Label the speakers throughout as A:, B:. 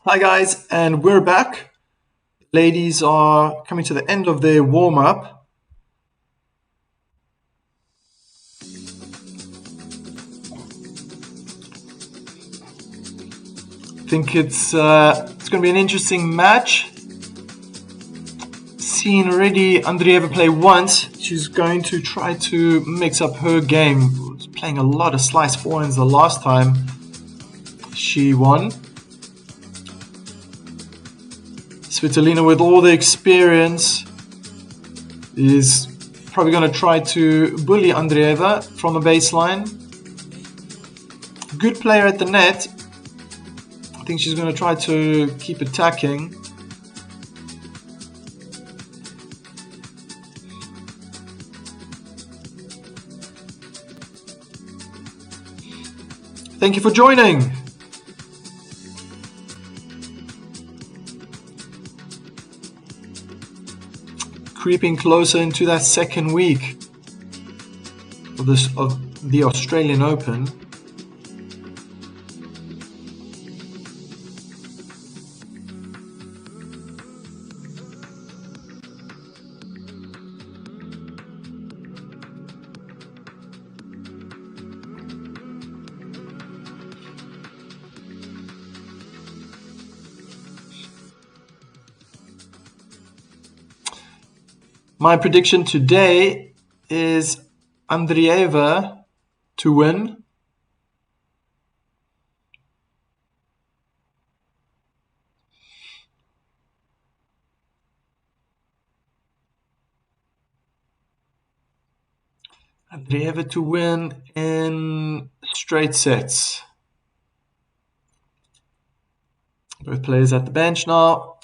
A: Hi guys, and we're back. Ladies are coming to the end of their warm-up. I think it's going to be an interesting match. Seen already Andreeva play once. She's going to try to mix up her game. Was playing a lot of slice forehands the last time she won. Svitolina, with all the experience, is probably going to try to bully Andreeva from the baseline. Good player at the net. I think she's going to try to keep attacking. Thank you for joining. Creeping closer into that second week of the Australian Open. My prediction today is Andreeva to win. Andreeva to win in straight sets. Both players at the bench now.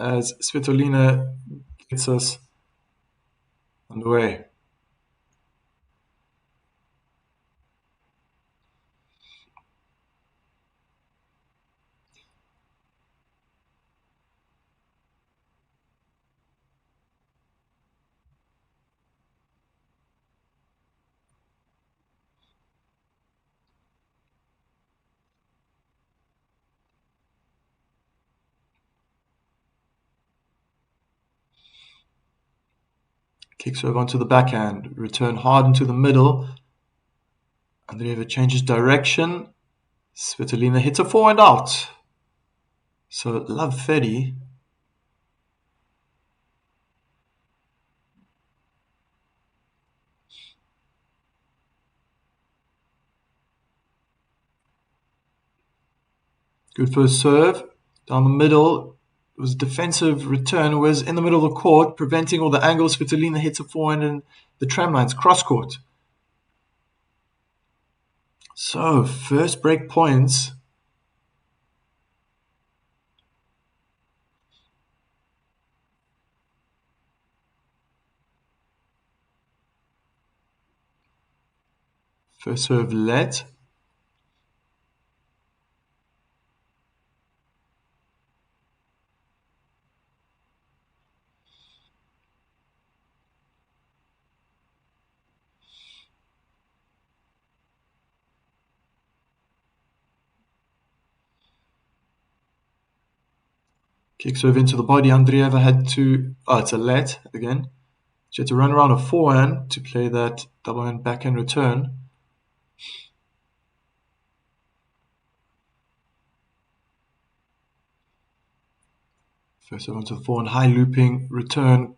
A: As Svitolina gets us underway. Kick serve onto the backhand, return hard into the middle. Andreeva changes direction. Svitolina hits a forehand out. So love Fedi. Good first serve. Down the middle. It was a defensive return. It was in the middle of the court, preventing all the angles. Svitolina hits a forehand and the tram lines cross court. So, first break points. First serve let. Kick serve into the body. Andreeva had to... Oh, it's a let again. She had to run around a forehand to play that double hand backhand return. First serve onto the forehand, high looping return.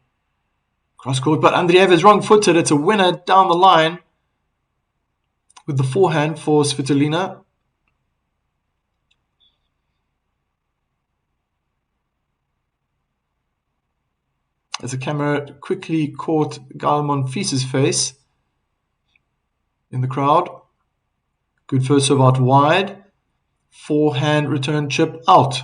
A: Cross court, but Andreeva is wrong-footed. It's a winner down the line with the forehand for Svitolina. As the camera quickly caught Gal Monfils' face. in the crowd. Good first serve out wide. Forehand return chip out.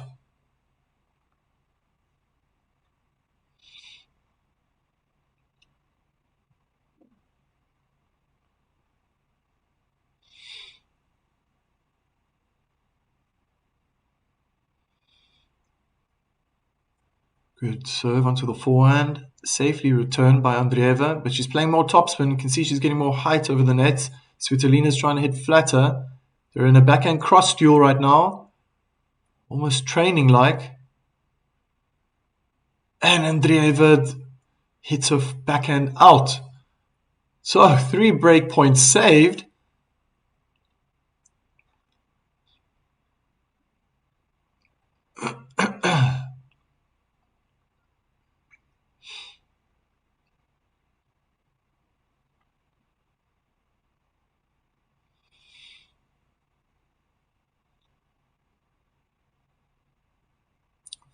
A: Good serve onto the forehand. Safely returned by Andreeva, but she's playing more topspin. You can see she's getting more height over the net. Svitolina's trying to hit flatter. They're in a backhand cross duel right now. Almost training like. And Andreeva hits her backhand out. So 3 break points saved.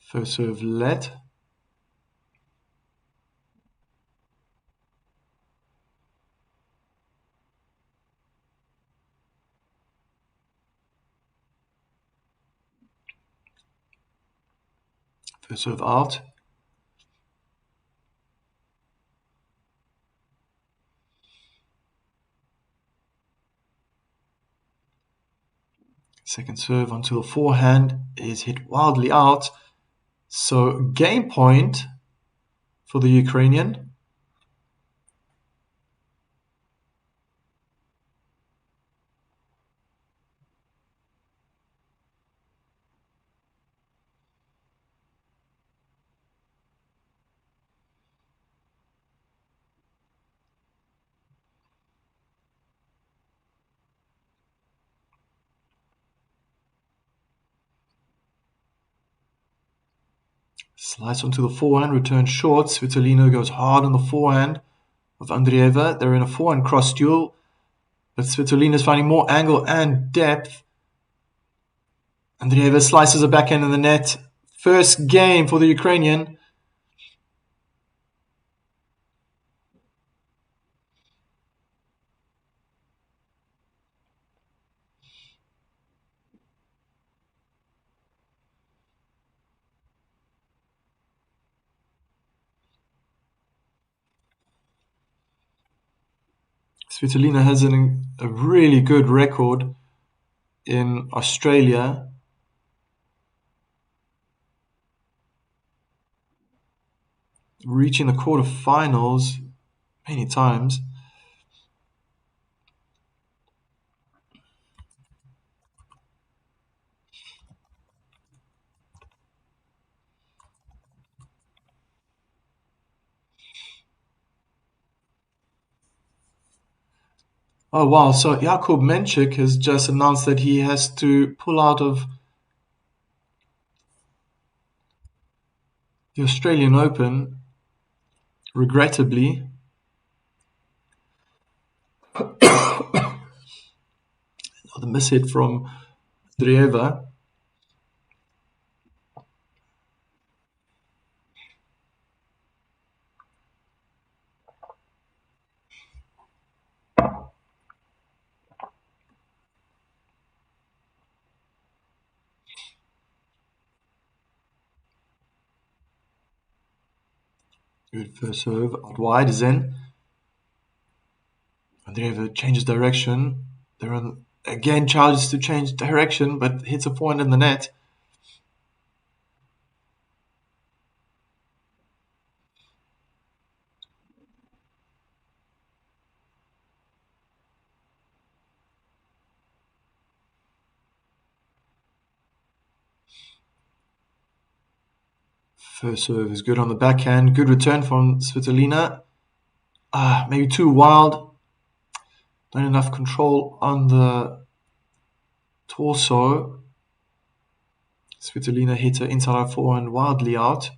A: First serve let. First serve out. Second serve onto the forehand is hit wildly out. So game point for the Ukrainian. Slice onto the forehand, return short. Svitolina goes hard on the forehand of Andreeva. They're in a forehand cross duel, but Svitolina is finding more angle and depth. Andreeva slices a backhand in the net. First game for the Ukrainian. Svitolina has a really good record in Australia. Reaching the quarterfinals many times. Oh wow, so Jakub Menchik has just announced that he has to pull out of the Australian Open, regrettably. The mishit from Andreeva. Good first serve out wide is in. Andreeva changes direction. Again charges to change direction, but hits a forehand in the net. First serve is good on the backhand. Good return from Svitolina. Maybe too wild. Not enough control on the torso. Svitolina hit her inside out forehand wildly out.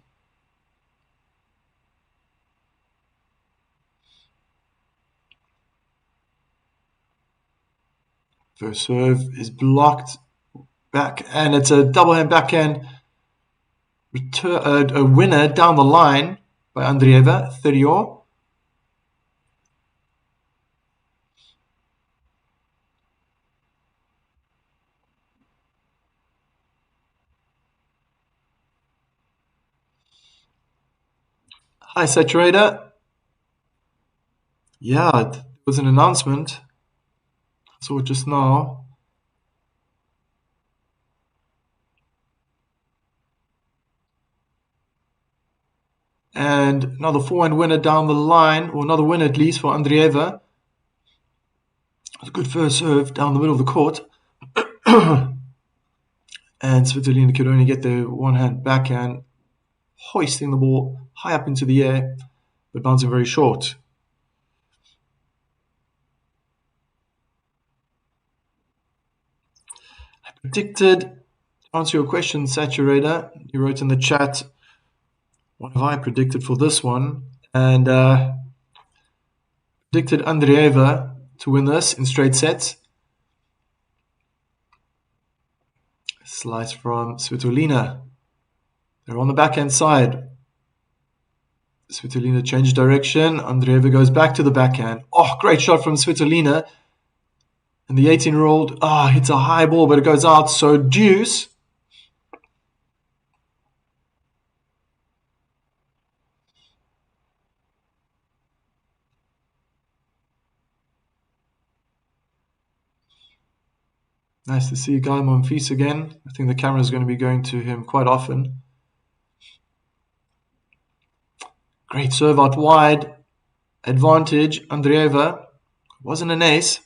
A: First serve is blocked back, and it's a double hand backhand a winner down the line by Andreeva, 30-all. Hi, Saturator. Yeah, there was an announcement. I saw it just now. And another forehand winner down the line, or another winner at least for Andreeva. A good first serve down the middle of the court. And Svitolina could only get the one-hand backhand, hoisting the ball high up into the air, but bouncing very short. I predicted, to answer your question, Saturator, you wrote in the chat, what have I predicted for this one? And predicted Andreeva to win this in straight sets. Slice from Svitolina. They're on the backhand side. Svitolina changed direction. Andreeva goes back to the backhand. Oh, great shot from Svitolina. And the 18-year-old hits a high ball, but it goes out. So deuce. Nice to see Guy Monfils again. I think the camera is going to be going to him quite often. Great serve out wide. Advantage. Andreeva. Wasn't an ace.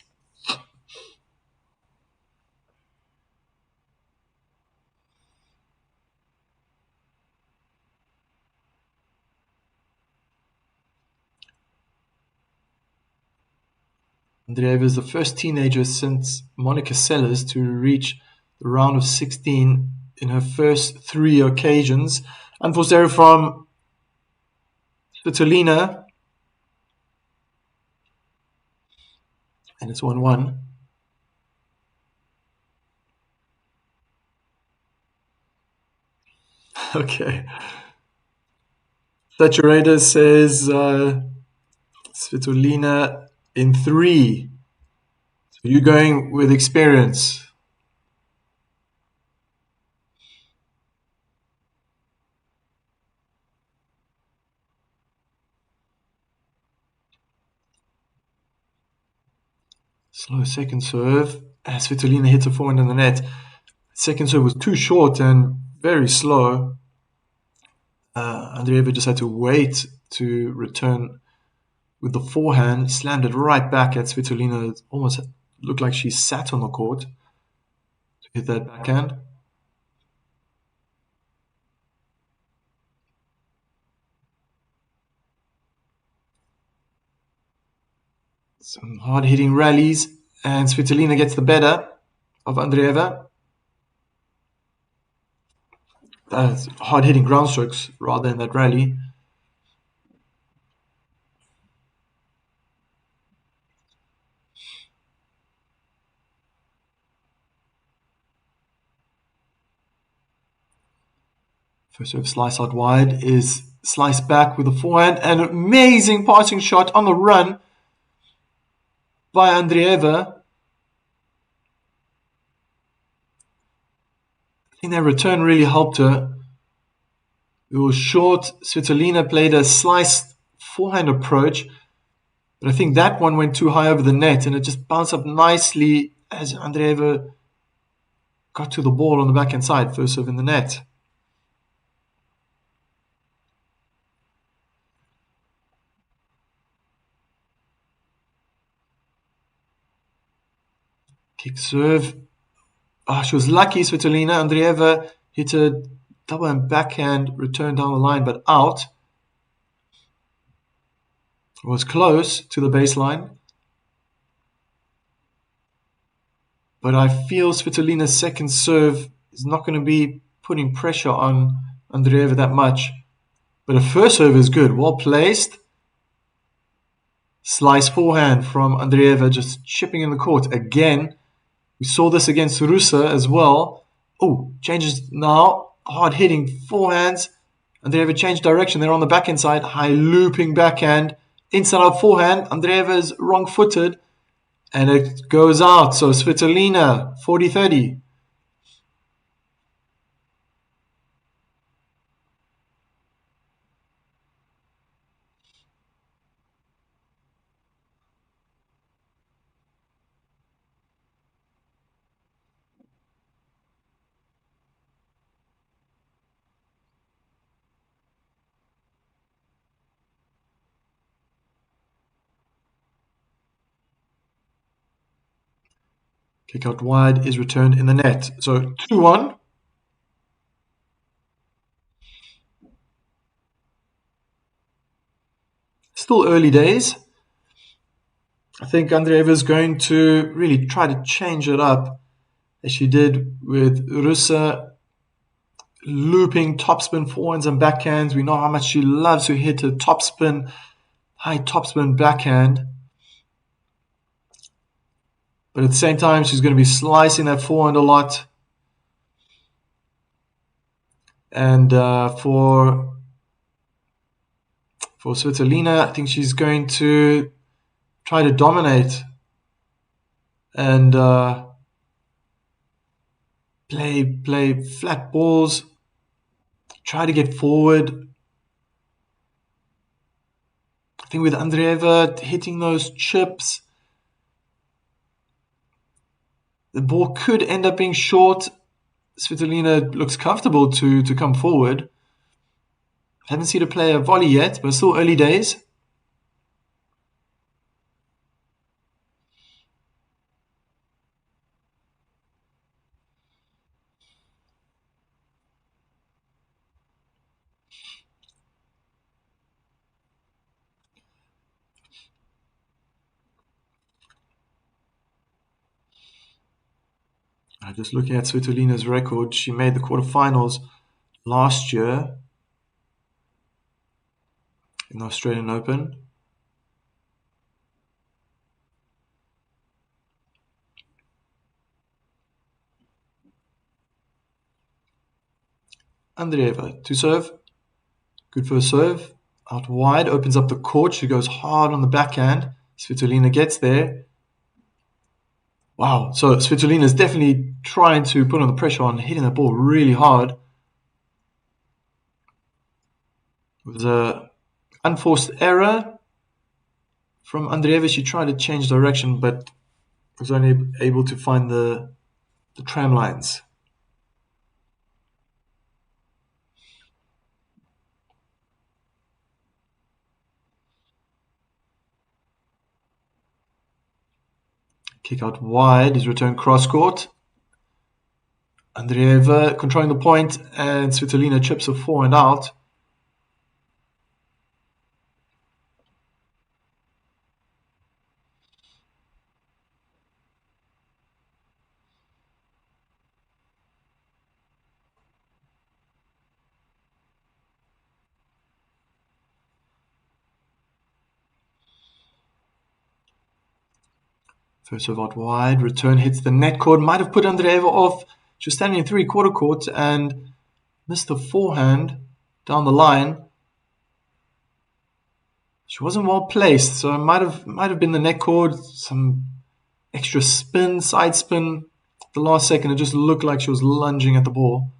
A: Andreeva is the first teenager since Monica Seles to reach the round of 16 in her first 3 occasions. Unforced from Svitolina. And it's 1-1. Okay. Saturator says Svitolina in 3. So you're going with experience. Slow second serve. Svitolina hits a forehand in the net. Second serve was too short and very slow. Andreeva just had to wait to return with the forehand, slammed it right back at Svitolina. It almost looked like she sat on the court to hit that backhand. Some hard-hitting rallies, and Svitolina gets the better of Andreeva. Hard-hitting ground strokes rather than that rally. First serve slice out wide is sliced back with a forehand. An amazing passing shot on the run by Andreeva. I think that return really helped her. It was short. Svitolina played a sliced forehand approach, but I think that one went too high over the net and it just bounced up nicely as Andreeva got to the ball on the backhand side, first serve in the net. Kick serve. She was lucky, Svitolina. Andreeva hit a double and backhand return down the line, but out. It was close to the baseline. But I feel Svitolina's second serve is not going to be putting pressure on Andreeva that much. But a first serve is good, well placed. Slice forehand from Andreeva, just chipping in the court again. We saw this against Rusa as well. Oh, changes now. Hard hitting forehands. Andreeva changed direction. They're on the backhand side. High looping backhand. Inside out forehand. Andreeva is wrong footed. And it goes out. So Svitolina, 40-30. Kick out wide is returned in the net. So 2-1. Still early days. I think Andreeva is going to really try to change it up, as she did with Russa, looping topspin forehands and backhands. We know how much she loves to hit a topspin, high topspin backhand. But at the same time, she's going to be slicing that forehand a lot. And for Svitolina, I think she's going to try to dominate and play flat balls, try to get forward. I think with Andreeva hitting those chips, the ball could end up being short. Svitolina looks comfortable to come forward. Haven't seen her play a volley yet, but still early days. Just looking at Svitolina's record, she made the quarterfinals last year in the Australian Open. Andreeva to serve. Good first serve. Out wide, opens up the court. She goes hard on the backhand. Svitolina gets there. Wow, so Svitolina is definitely trying to put on the pressure on hitting the ball really hard. It was an unforced error from Andreeva. She tried to change direction, but was only able to find the tram lines. Kick out wide is returned cross court. Andreeva controlling the point, and Svitolina chips a forehand out. First serve out wide, return hits the net cord. Might have put Andreeva off. She was standing in three-quarter court and missed the forehand down the line. She wasn't well placed, so it might have been the net cord. Some extra spin, side spin. The last second, it just looked like she was lunging at the ball.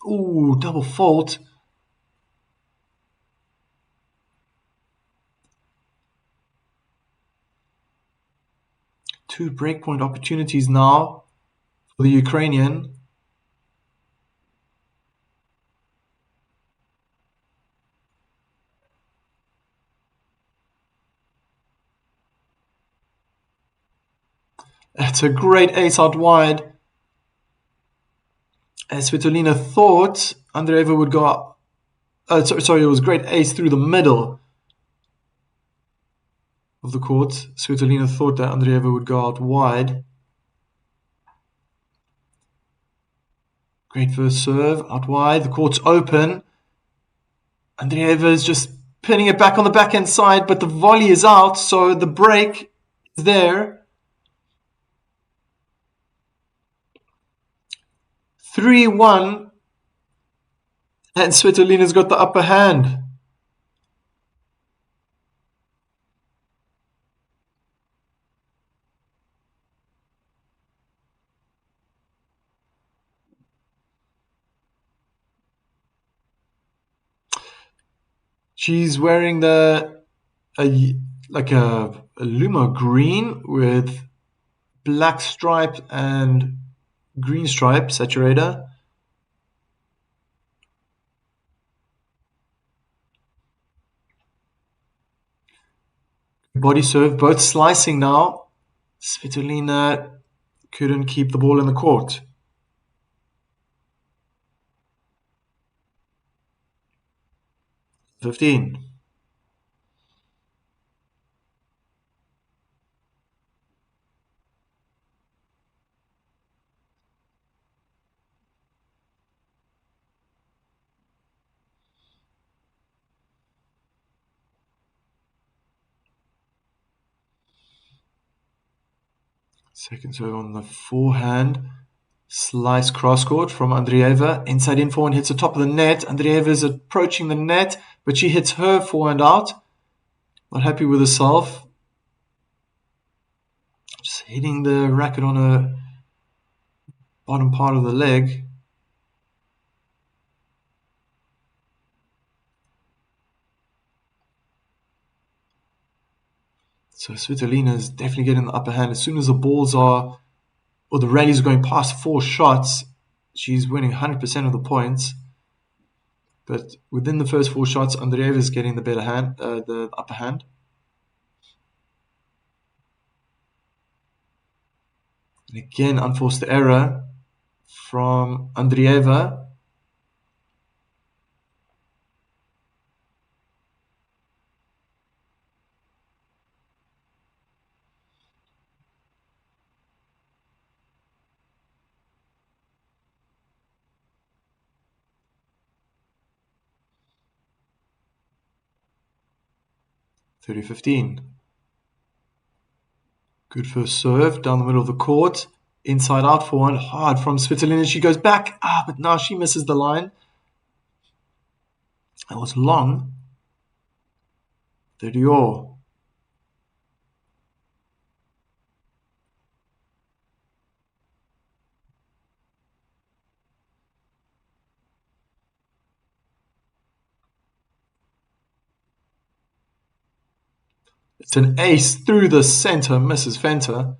A: Ooh, double fault. Two breakpoint opportunities now for the Ukrainian. It's a great ace out wide. As Svitolina thought Andreeva would go. Sorry, it was great ace through the middle of the court. Svitolina thought that Andreeva would go out wide. Great first serve, out wide. The court's open. Andreeva is just pinning it back on the backhand side, but the volley is out, so the break is there. 3-1, and Svitolina's got the upper hand. She's wearing a Luma green with black stripe and green stripe saturator. Body serve, both slicing now. Svitolina couldn't keep the ball in the court. $15. Second serve on the forehand. Slice cross-court from Andreeva. Inside in forehand hits the top of the net. Andreeva is approaching the net, but she hits her forehand out. Not happy with herself. Just hitting the racket on her bottom part of the leg. So Svitolina is definitely getting the upper hand. As soon as the balls are, or the rallies are going past 4 shots, she's winning 100% of the points. But within the first 4 shots, Andreeva is getting the better hand, the upper hand. And again, unforced error from Andreeva. $30-15. Good first serve down the middle of the court. Inside out forehand, hard from Svitolina. She goes back, but now she misses the line. That was long. 30-all. It's an ace through the center, misses Fenter.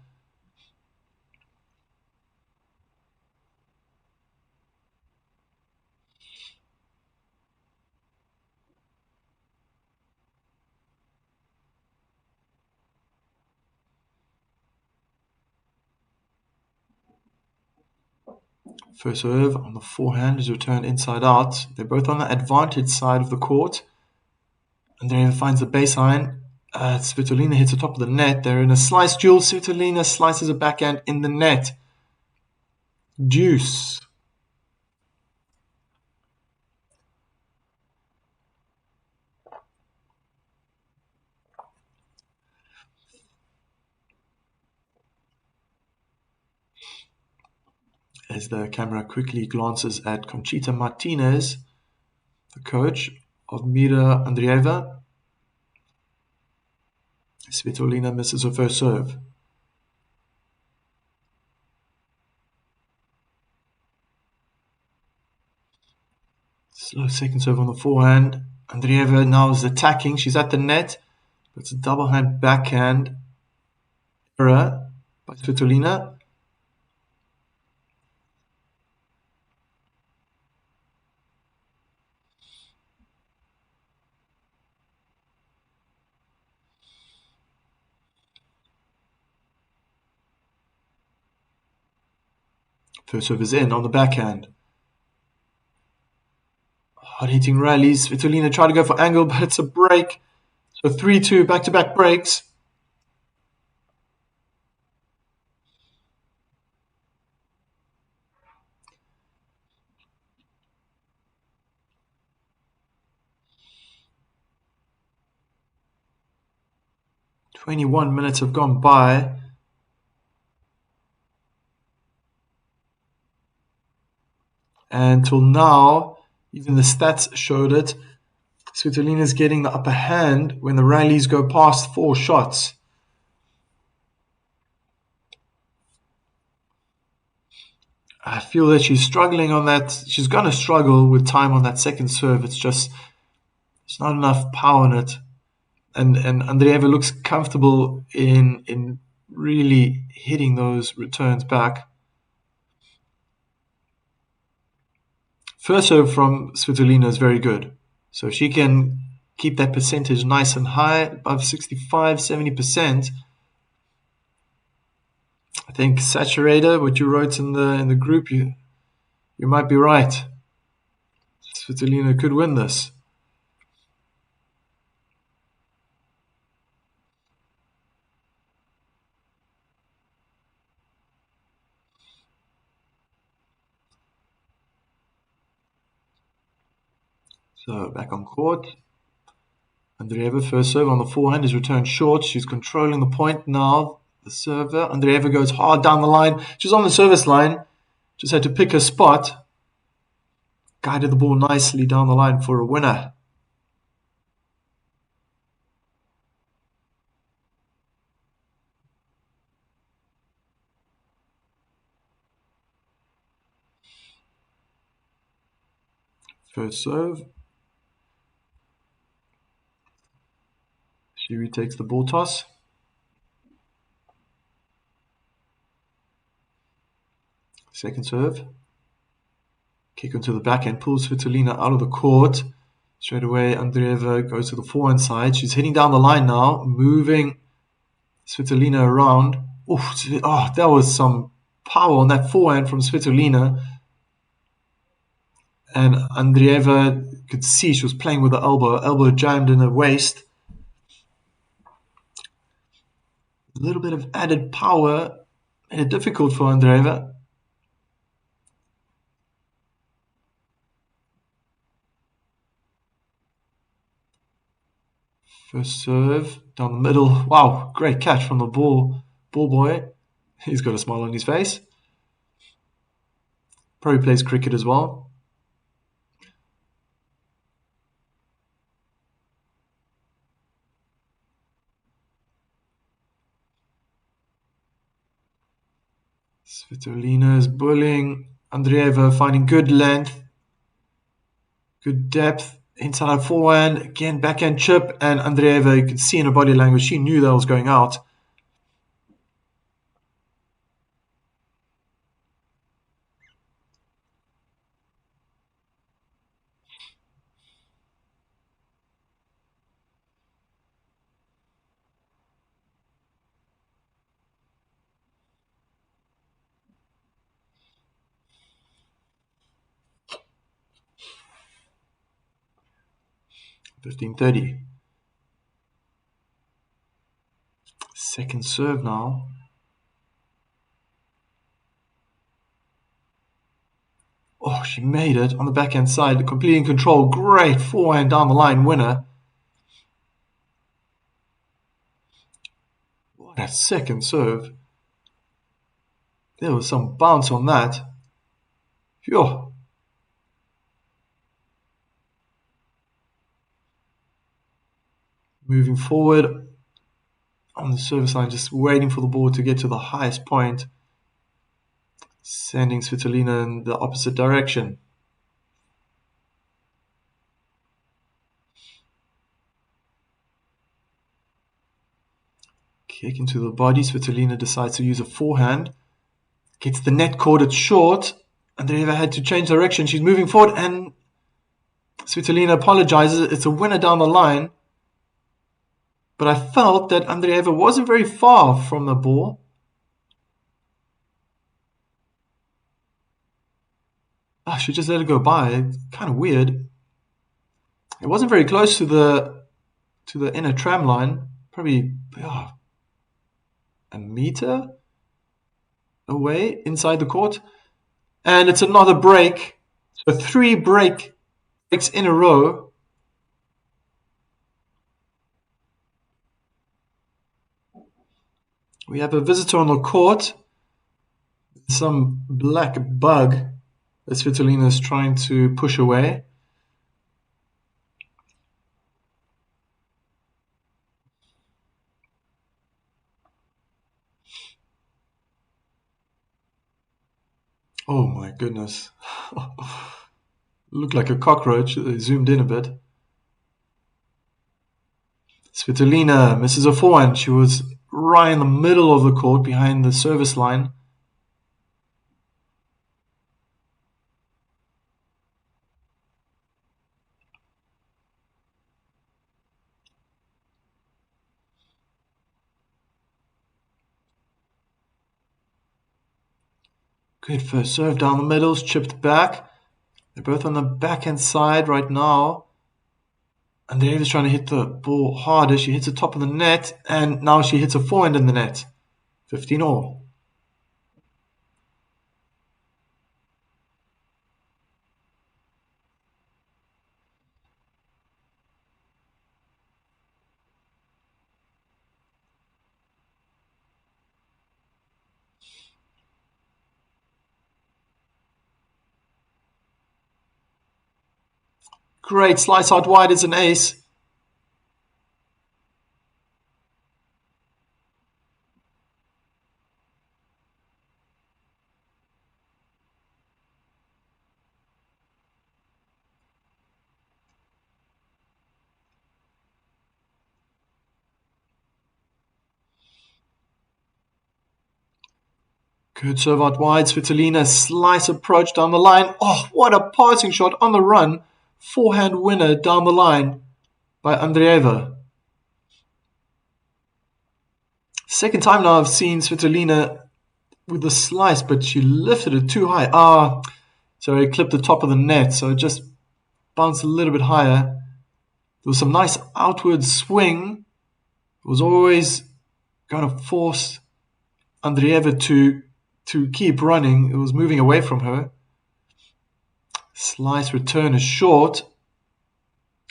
A: First serve on the forehand is returned inside out. They're both on the advantage side of the court. Andreeva finds the baseline. Svitolina hits the top of the net. They're in a slice duel. Svitolina slices a backhand in the net. Deuce. As the camera quickly glances at Conchita Martinez, the coach of Mira Andreeva. Svitolina misses her first serve. Slow second serve on the forehand. Andreeva now is attacking. She's at the net. It's a double hand backhand error by Svitolina. First serve is in on the backhand. Hard hitting rallies. Svitolina tried to go for angle, but it's a break. So 3-2 back-to-back breaks. "21 minutes have gone by. And till now, even the stats showed it. Svitolina is getting the upper hand when the rallies go past 4 shots. I feel that she's struggling on that. She's going to struggle with time on that second serve. It's just, there's not enough power in it. And Andreeva looks comfortable in really hitting those returns back. First serve from Svitolina is very good. So if she can keep that percentage nice and high, above 65, 70%. I think Saturator, what you wrote in the group, you might be right. Svitolina could win this. So back on court. Andreeva first serve on the forehand is returned short. She's controlling the point now. The server. Andreeva goes hard down the line. She's on the service line. Just had to pick her spot. Guided the ball nicely down the line for a winner. First serve. She retakes the ball toss. Second serve. Kick onto the backhand. Pulls Svitolina out of the court. Straight away, Andreeva goes to the forehand side. She's hitting down the line now. Moving Svitolina around. Oh, that was some power on that forehand from Svitolina. And Andreeva could see she was playing with the elbow. Elbow jammed in her waist. A little bit of added power made it difficult for Andreeva. First serve down the middle. Wow, great catch from the ball boy. He's got a smile on his face. Probably plays cricket as well. Svitolina is bullying Andreeva, finding good length, good depth. Inside forehand, again backhand chip, and Andreeva, you could see in her body language, she knew that was going out. $15.30. Second serve now. Oh, she made it on the backhand side, completely in control. Great forehand down the line winner. What a second serve. There was some bounce on that. Phew. Moving forward on the service line, just waiting for the ball to get to the highest point. Sending Svitolina in the opposite direction. Kick into the body. Svitolina decides to use a forehand. Gets the net caught, it's short. Andreeva had to change direction. She's moving forward and Svitolina apologizes. It's a winner down the line. But I felt that Andreeva wasn't very far from the ball. She just let it go by. It's kind of weird. It wasn't very close to the inner tram line. Probably a meter away inside the court. And it's another break. So 3 breaks in a row. We have a visitor on the court. Some black bug that Svitolina is trying to push away. Oh my goodness. Looked like a cockroach. They zoomed in a bit. Svitolina misses a forehand. She was right in the middle of the court behind the service line. Good first serve down the middle, chipped back. They're both on the backhand side right now. Andreeva's trying to hit the ball harder. She hits the top of the net, and now she hits a forehand in the net. 15 all. Great slice out wide is an ace. Good serve out wide. Svitolina, slice approach down the line. Oh, what a passing shot on the run. Forehand winner down the line by Andreeva. Second time now I've seen Svitolina with the slice, but she lifted it too high. So it clipped the top of the net, so it just bounced a little bit higher. There was some nice outward swing. It was always going to force Andreeva to keep running. It was moving away from her. Slice return is short.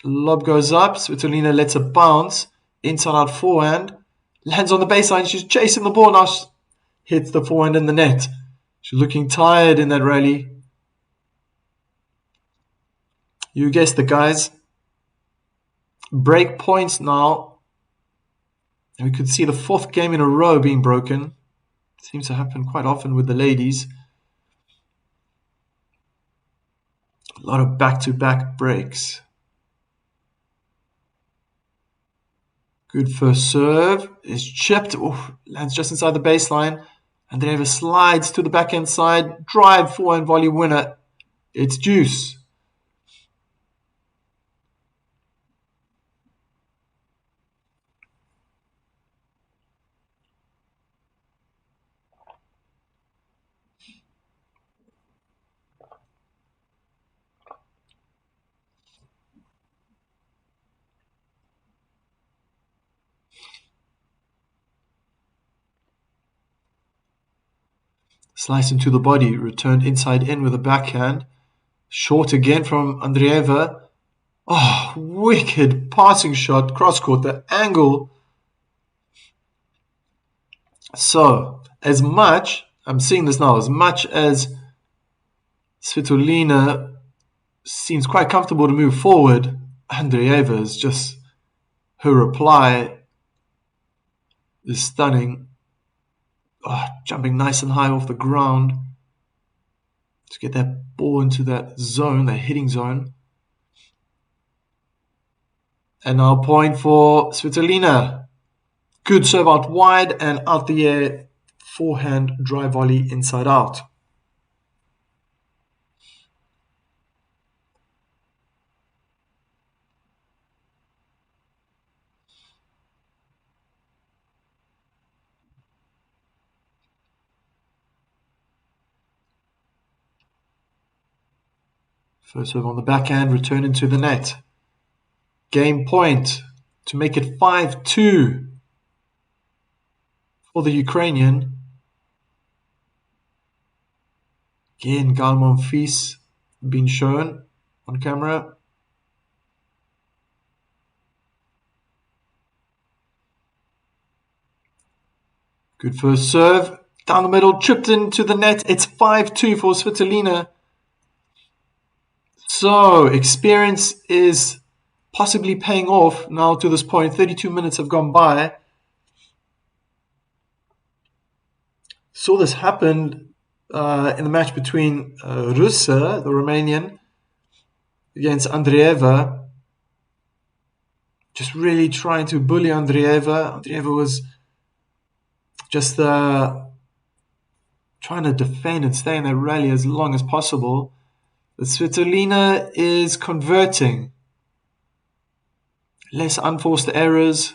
A: Lob goes up. Svitolina lets it bounce. Inside out forehand. Lands on the baseline. She's chasing the ball now. She hits the forehand in the net. She's looking tired in that rally. You guessed it, guys. Break points now. And we could see the fourth game in a row being broken. Seems to happen quite often with the ladies. A lot of back-to-back breaks. Good first serve. Is chipped. Lands just inside the baseline. Andreeva slides to the backhand side. Drive forehand volley winner. It's deuce. Slice into the body, returned inside in with a backhand. Short again from Andreeva. Oh, wicked passing shot, cross court, the angle. So, as much, I'm seeing this now, as much as Svitolina seems quite comfortable to move forward, Andreeva is just, her reply is stunning. Jumping nice and high off the ground to get that ball into that zone, that hitting zone. And now point for Svitolina. Good serve out wide and out the air. Forehand drive volley inside out. First serve on the backhand, return into the net. Game point to make it 5-2 for the Ukrainian. Again, Gal Monfils being shown on camera. Good first serve. Down the middle, chipped into the net. It's 5-2 for Svitolina. So, experience is possibly paying off now to this point. 32 minutes have gone by. Saw this happen in the match between Rusa, the Romanian, against Andreeva. Just really trying to bully Andreeva. Andreeva was just trying to defend and stay in that rally as long as possible. But Svitolina is converting. Less unforced errors.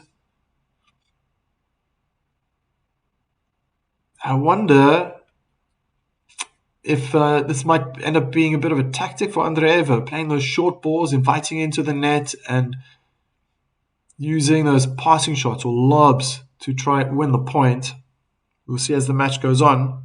A: I wonder if this might end up being a bit of a tactic for Andreeva, playing those short balls, inviting into the net, and using those passing shots or lobs to try and win the point. We'll see as the match goes on.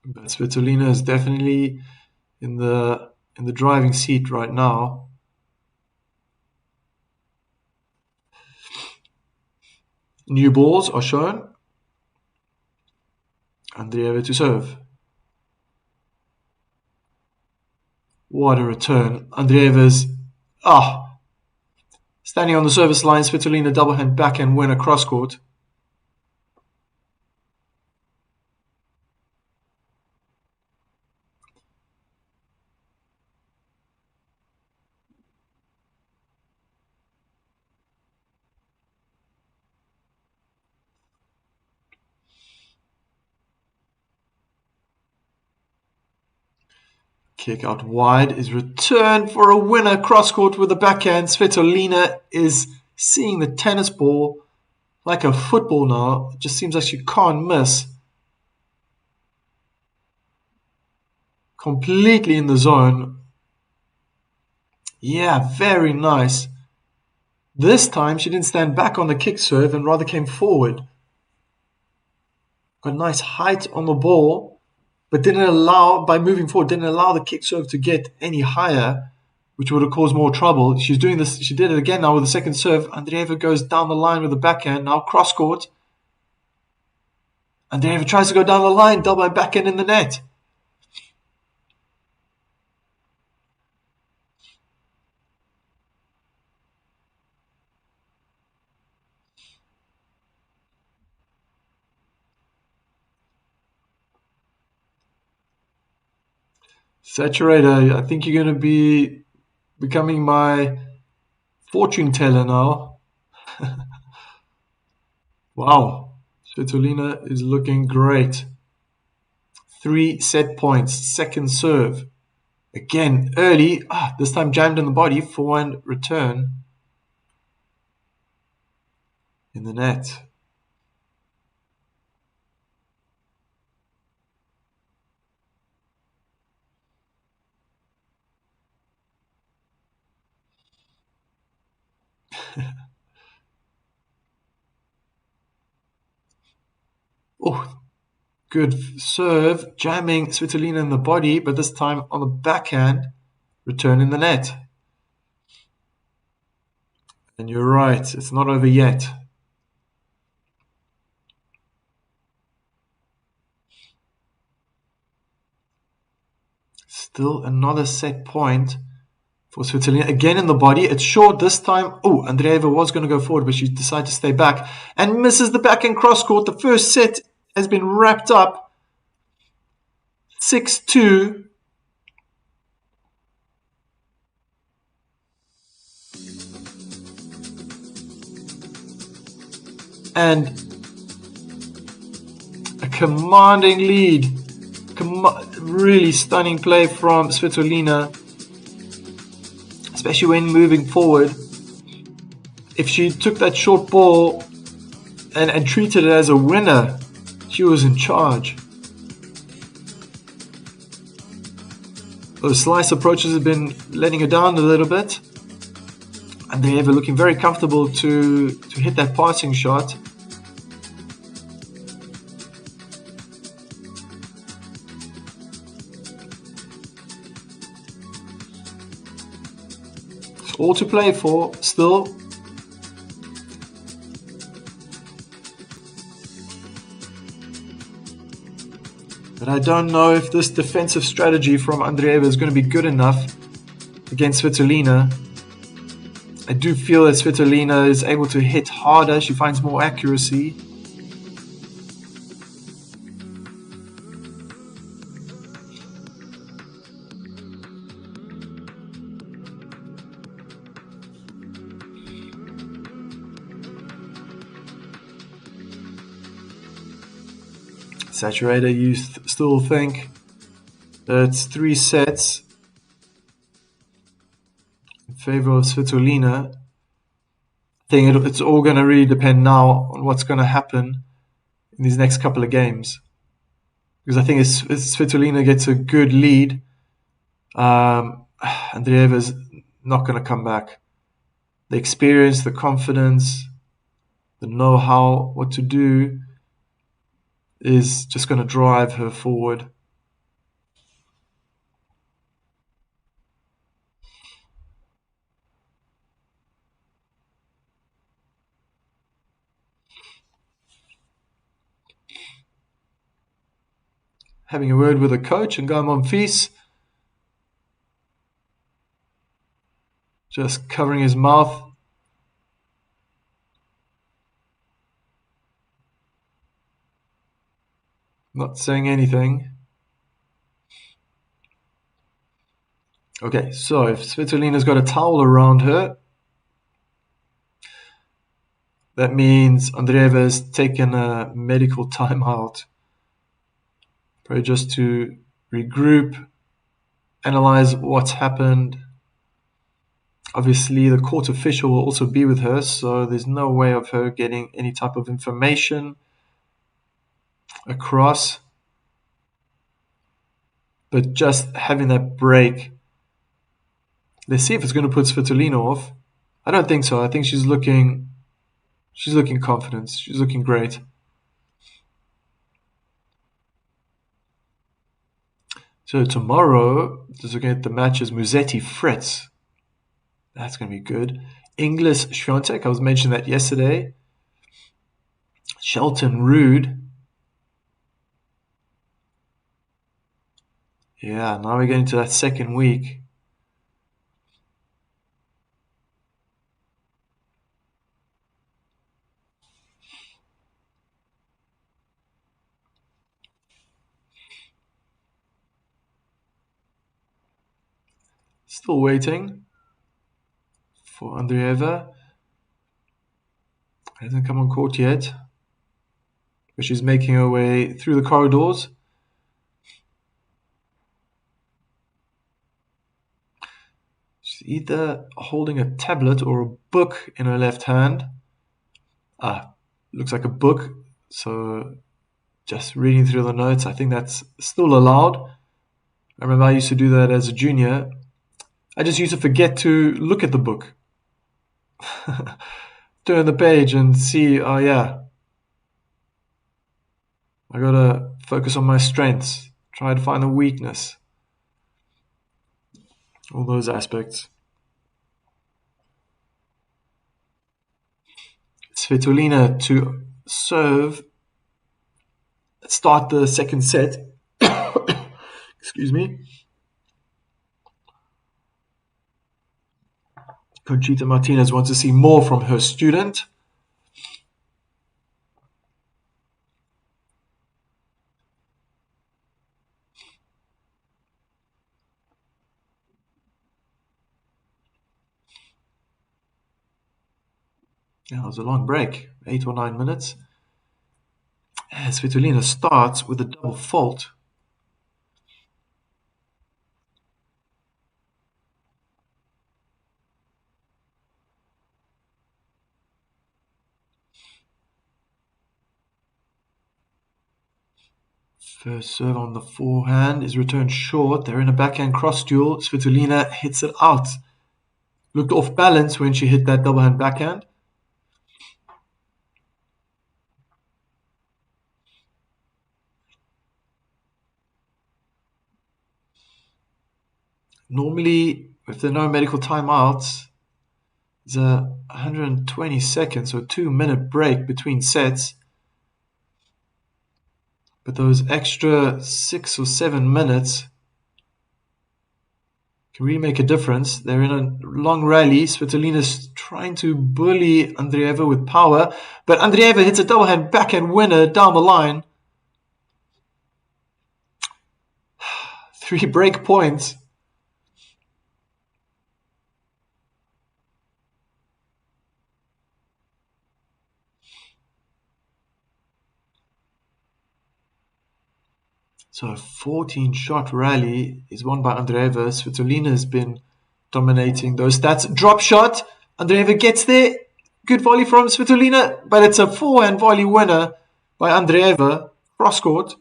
A: But Svitolina is definitely in the driving seat right now. New balls are shown. Andreeva to serve. What a return. Andreeva's standing on the service line. Svitolina double hand backhand win across court. Kick out wide is returned for a winner cross court with the backhand. Svitolina is seeing the tennis ball like a football now. It just seems like she can't miss. Completely in the zone. Yeah, very nice. This time she didn't stand back on the kick serve and rather came forward. Got nice height on the ball, but by moving forward, didn't allow the kick serve to get any higher, which would have caused more trouble. She's doing this. She did it again now with the second serve. Andreeva goes down the line with the backhand. Now cross court. Andreeva tries to go down the line, double backhand in the net. Saturator, I think you're going to be becoming my fortune teller now. Wow, Svitolina is looking great. 3 set points, second serve. Again, early, this time jammed in the body, forehand return in the net. Oh, good serve, jamming Svitolina in the body, but this time on the backhand, return in the net. And you're right, it's not over yet. Still another set point for Svitolina. Again in the body. It's short this time. Oh, Andreeva was going to go forward, but she decided to stay back and misses the backhand cross court. The first set has been wrapped up. 6-2. And a commanding lead. Really stunning play from Svitolina, especially when moving forward. If she took that short ball and treated it as a winner, she was in charge. Those slice approaches have been letting her down a little bit. And they're looking very comfortable to hit that passing shot. It's all to play for still. But I don't know if this defensive strategy from Andreeva is going to be good enough against Svitolina. I do feel that Svitolina is able to hit harder. She finds more accuracy. Saturator, you still think that it's 3 sets in favor of Svitolina. I think it's all going to really depend now on what's going to happen in these next couple of games. Because I think if Svitolina gets a good lead, Andreeva's not going to come back. The experience, the confidence, the know-how, what to do is just going to drive her forward. Having a word with the coach and going on feast. Just covering his mouth. Not saying anything. Okay, so if Svitolina's got a towel around her, that means Andreeva's taken a medical timeout. Probably just to regroup, analyze what's happened. Obviously, the court official will also be with her, so there's no way of her getting any type of information across. But just having that break. Let's see if it's going to put Svitolina off. I don't think so. I think she's looking confident. She's looking great. So tomorrow, just looking at the matches, Musetti Fritz. That's going to be good. Inglis Świątek, I was mentioning that yesterday. Shelton Rude. Yeah, now we're getting to that second week. Still waiting for Andreeva. Hasn't come on court yet. But she's making her way through the corridors. She's either holding a tablet or a book in her left hand. Looks like a book. So just reading through the notes, I think that's still allowed. I remember I used to do that as a junior. I just used to forget to look at the book. Turn the page and see, oh yeah, I gotta focus on my strengths, try to find the weakness. All those aspects. Svitolina to serve. Start the second set. Excuse me. Conchita Martinez wants to see more from her student. Yeah, it was a long break, 8 or 9 minutes. And Svitolina starts with a double fault. First serve on the forehand is returned short. They're in a backhand cross duel. Svitolina hits it out. Looked off balance when she hit that double hand backhand. Normally, if there are no medical timeouts, there's a 120 seconds or 2-minute break between sets. But those extra 6 or 7 minutes can really make a difference. They're in a long rally. Svitolina's trying to bully Andreeva with power, but Andreeva hits a double hand backhand winner down the line. 3 break points. So a 14-shot rally is won by Andreeva. Svitolina has been dominating those stats. Drop shot. Andreeva gets there. Good volley from Svitolina, but it's a forehand volley winner by Andreeva. Cross court.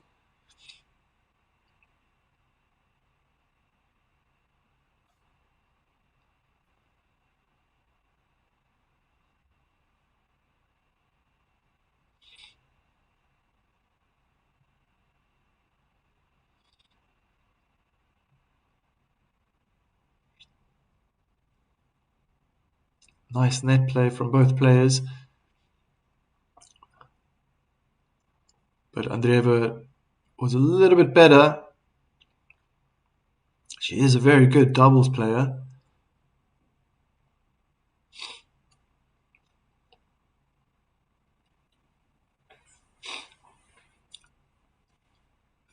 A: Nice net play from both players. But Andreeva was a little bit better. She is a very good doubles player.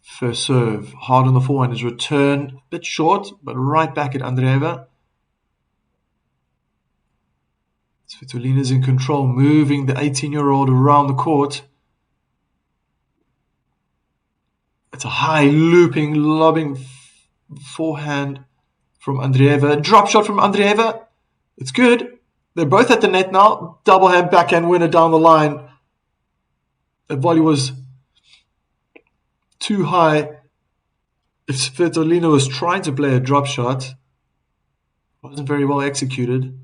A: First serve, hard on the forehand, his return, a bit short, but right back at Andreeva. Svitolina's in control, moving the 18-year-old around the court. It's a high looping, lobbing forehand from Andreeva. Drop shot from Andreeva. It's good. They're both at the net now. Double hand backhand winner down the line. That volley was too high. If Svitolina was trying to play a drop shot, it wasn't very well executed.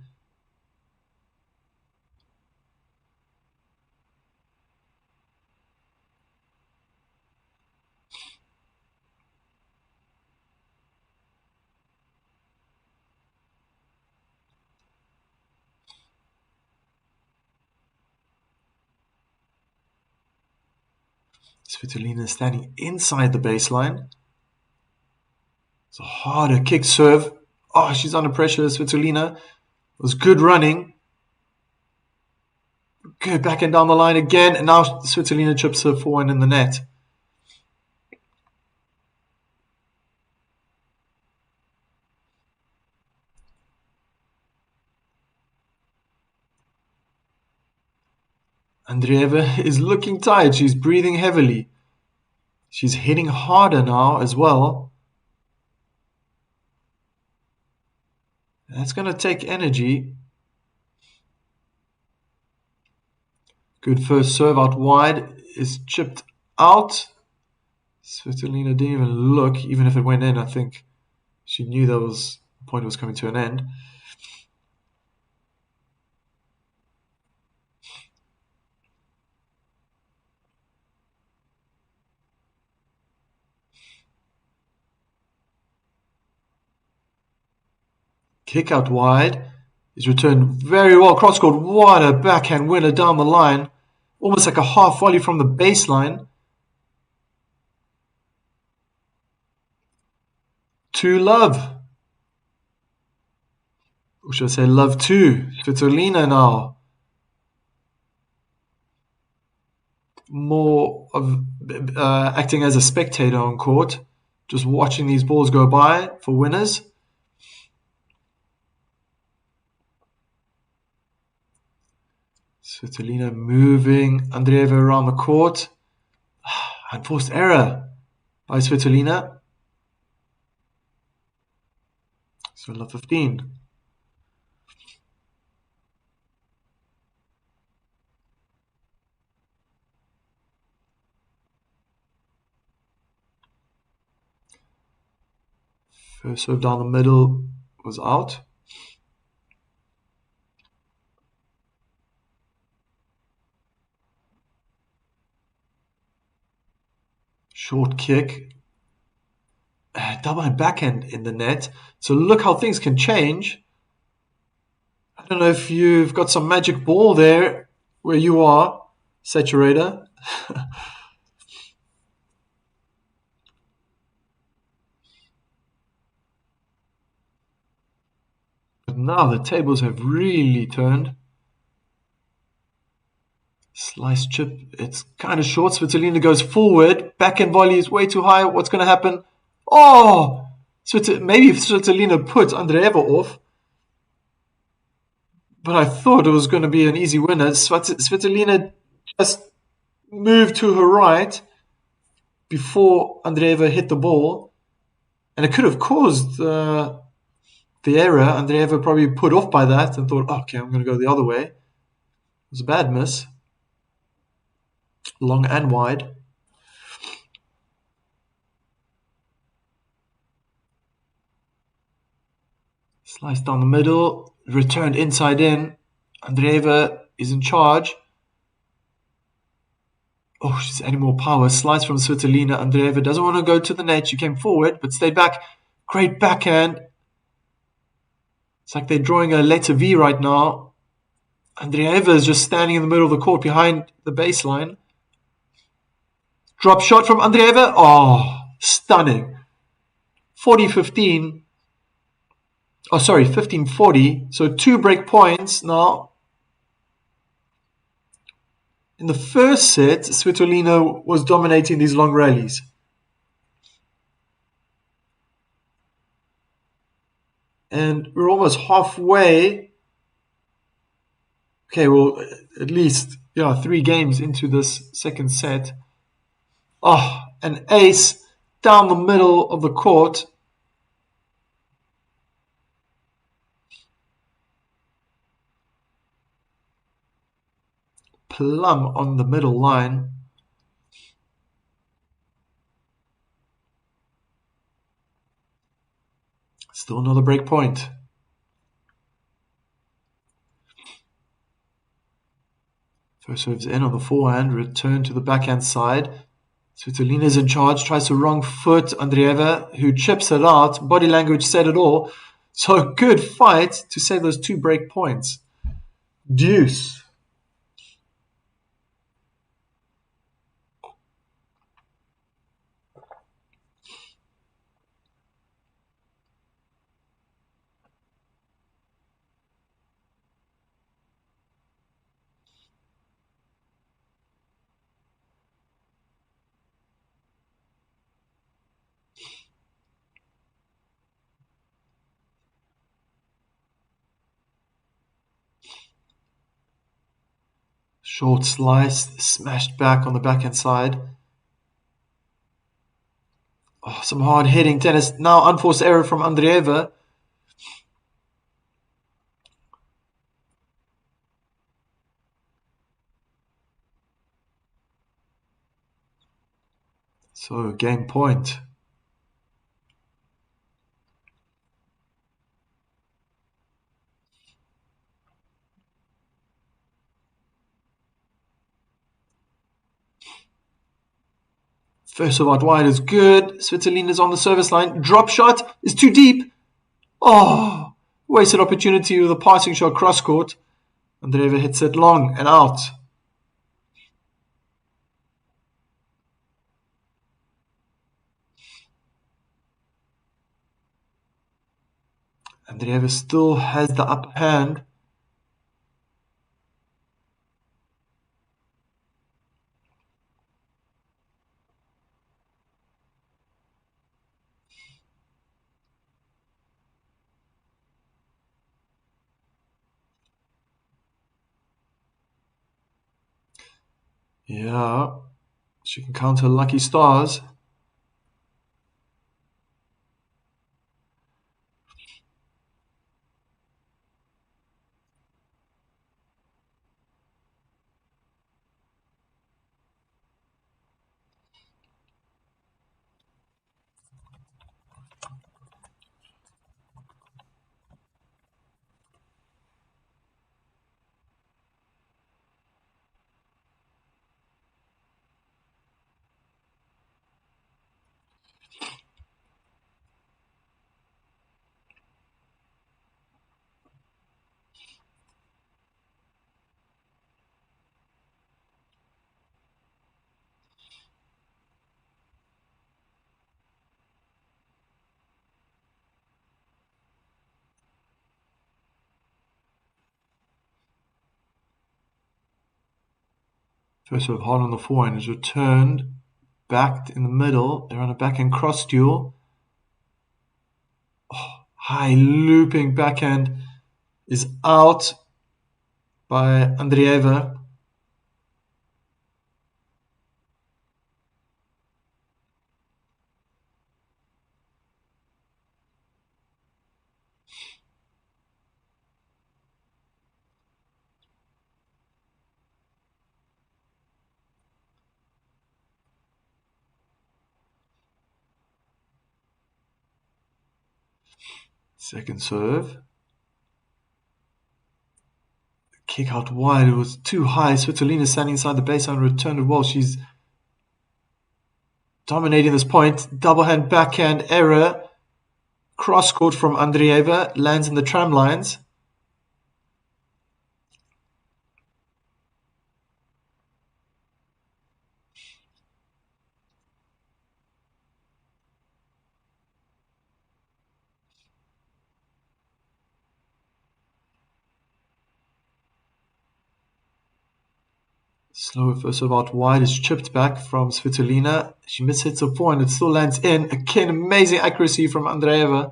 A: Svitolina standing inside the baseline. It's a harder kick serve. Oh, she's under pressure, Svitolina. It was good running. Good backhand down the line again. And now Svitolina chips her forehand in the net. Andreeva is looking tired. She's breathing heavily. She's hitting harder now as well. That's going to take energy. Good first serve out wide. Is chipped out. Svitolina didn't even look. Even if it went in, I think she knew that the point was coming to an end. Kick out wide. Is returned very well. Cross court. What a backhand winner down the line. Almost like a half volley from the baseline. To love. Or should I say love to? Svitolina now. More of acting as a spectator on court. Just watching these balls go by for winners. Svitolina moving Andreeva around the court. Unforced error by Svitolina. So love 15. First serve down the middle was out. Short kick. Double hand backhand in the net. So look how things can change. I don't know if you've got some magic ball there where you are, Saturator. But now the tables have really turned. Slice chip, it's kind of short. Svitolina goes forward. Backhand volley is way too high. What's going to happen? Oh! Maybe if Svitolina put Andreeva off. But I thought it was going to be an easy winner. Svitolina just moved to her right. before Andreeva hit the ball, and it could have caused the error. Andreeva probably put off by that and thought, okay, I'm going to go the other way. It was a bad miss, long and wide. Slice down the middle, returned inside in. Andreeva is in charge. Oh, she's adding more power. Slice from Svitolina. Andreeva doesn't want to go to the net. She came forward, but stayed back. Great backhand. It's like they're drawing a letter V right now. Andreeva is just standing in the middle of the court behind the baseline. Drop shot from Andreeva. Oh, stunning. 40-15. Oh, sorry, 15-40. So 2 break points now. In the first set, Svitolina was dominating these long rallies. And we're almost halfway. Okay, well, at least 3 games into this second set. Oh, an ace down the middle of the court. Plumb on the middle line. Still another break point. First serves in on the forehand, return to the backhand side. Svitolina is in charge, tries to wrong foot Andreeva, who chips it out. Body language said it all. So a good fight to save those 2 break points. Deuce. Short slice, smashed back on the backhand side. Oh, some hard hitting tennis. Now unforced error from Andreeva. So game point. First serve out wide is good. Svitolina is on the service line. Drop shot is too deep. Oh, wasted opportunity with a passing shot cross court. Andreeva hits it long and out. Andreeva still has the upper hand. Yeah, she can count her lucky stars. First serve hard on the forehand is returned. Backed in the middle. They're on a backhand cross duel. Oh, high looping backhand is out by Andreeva. Second serve. Kick out wide. It was too high. Svitolina standing inside the baseline, returned it well. She's dominating this point. Double hand backhand error. Cross court from Andreeva. Lands in the tram lines. Slow first serve out wide is chipped back from Svitolina. She mishits a forehand. It still lands in. Again, amazing accuracy from Andreeva.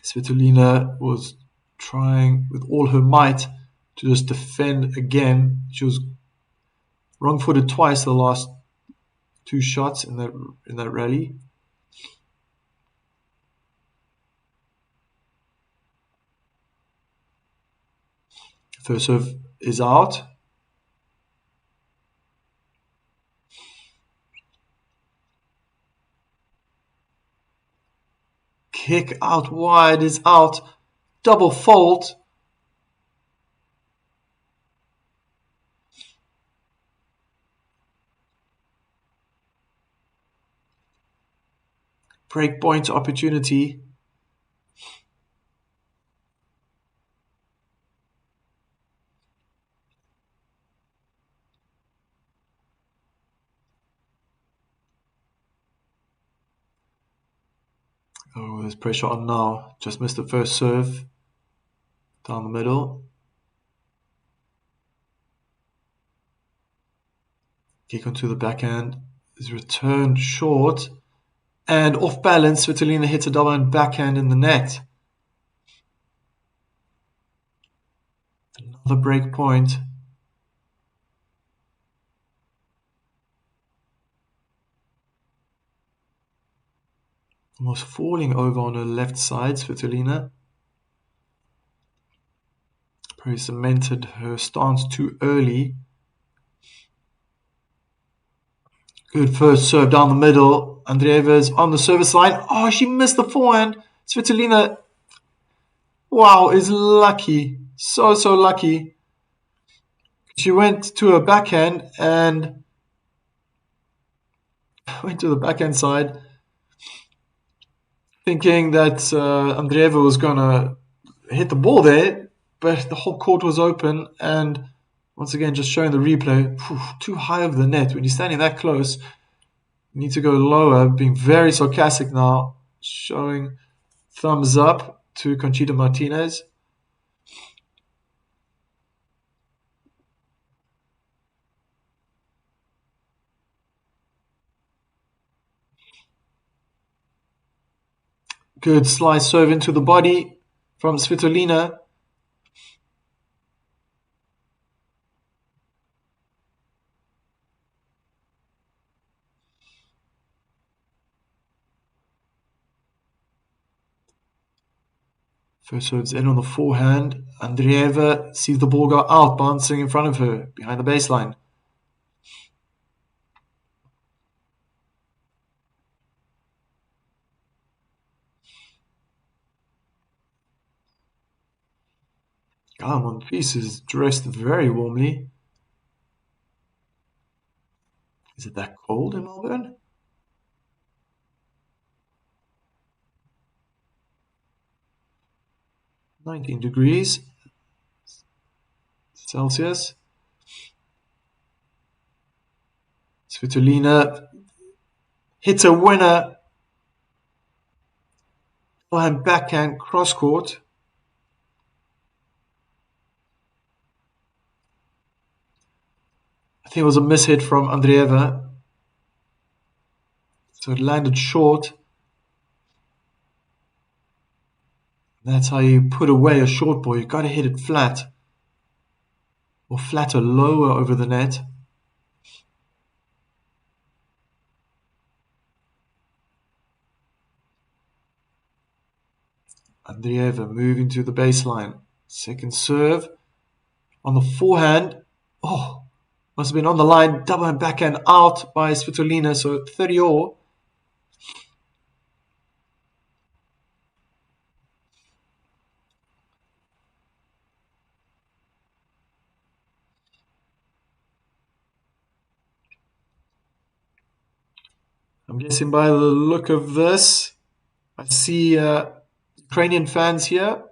A: Svitolina was trying with all her might to just defend again. She was wrong-footed twice the last two shots in that rally. First serve is out. Kick out wide is out. Double fault. Break point opportunity. Oh, there's pressure on now. Just missed the first serve. Down the middle. Kick onto the backhand. Is returned short. And off balance, Svitolina hits a double hand backhand in the net. Another break point. Almost falling over on her left side, Svitolina. Probably cemented her stance too early. Good first serve down the middle. Andreeva's on the service line. Oh, she missed the forehand. Svitolina, wow, is lucky. So lucky. She went to her backhand and went to the backhand side, thinking that Andreeva was going to hit the ball there, but the whole court was open. And once again, just showing the replay, too high over the net. When you're standing that close, you need to go lower. Being very sarcastic now, showing thumbs up to Conchita Martinez. Good slice serve into the body from Svitolina. First serve's in on the forehand. Andreeva sees the ball go out, bouncing in front of her, behind the baseline. Monfils is dressed very warmly. Is it that cold in Melbourne? 19 degrees Celsius. Svitolina hits a winner. Forehand backhand cross court. I think it was a mishit from Andreeva. So it landed short. That's how you put away a short ball. You've got to hit it flat. Or flatter, lower over the net. Andreeva moving to the baseline. Second serve. On the forehand. Oh, must have been on the line. Double hand backhand out by Svitolina. So 30-all. I'm guessing by the look of this, I see Ukrainian fans here.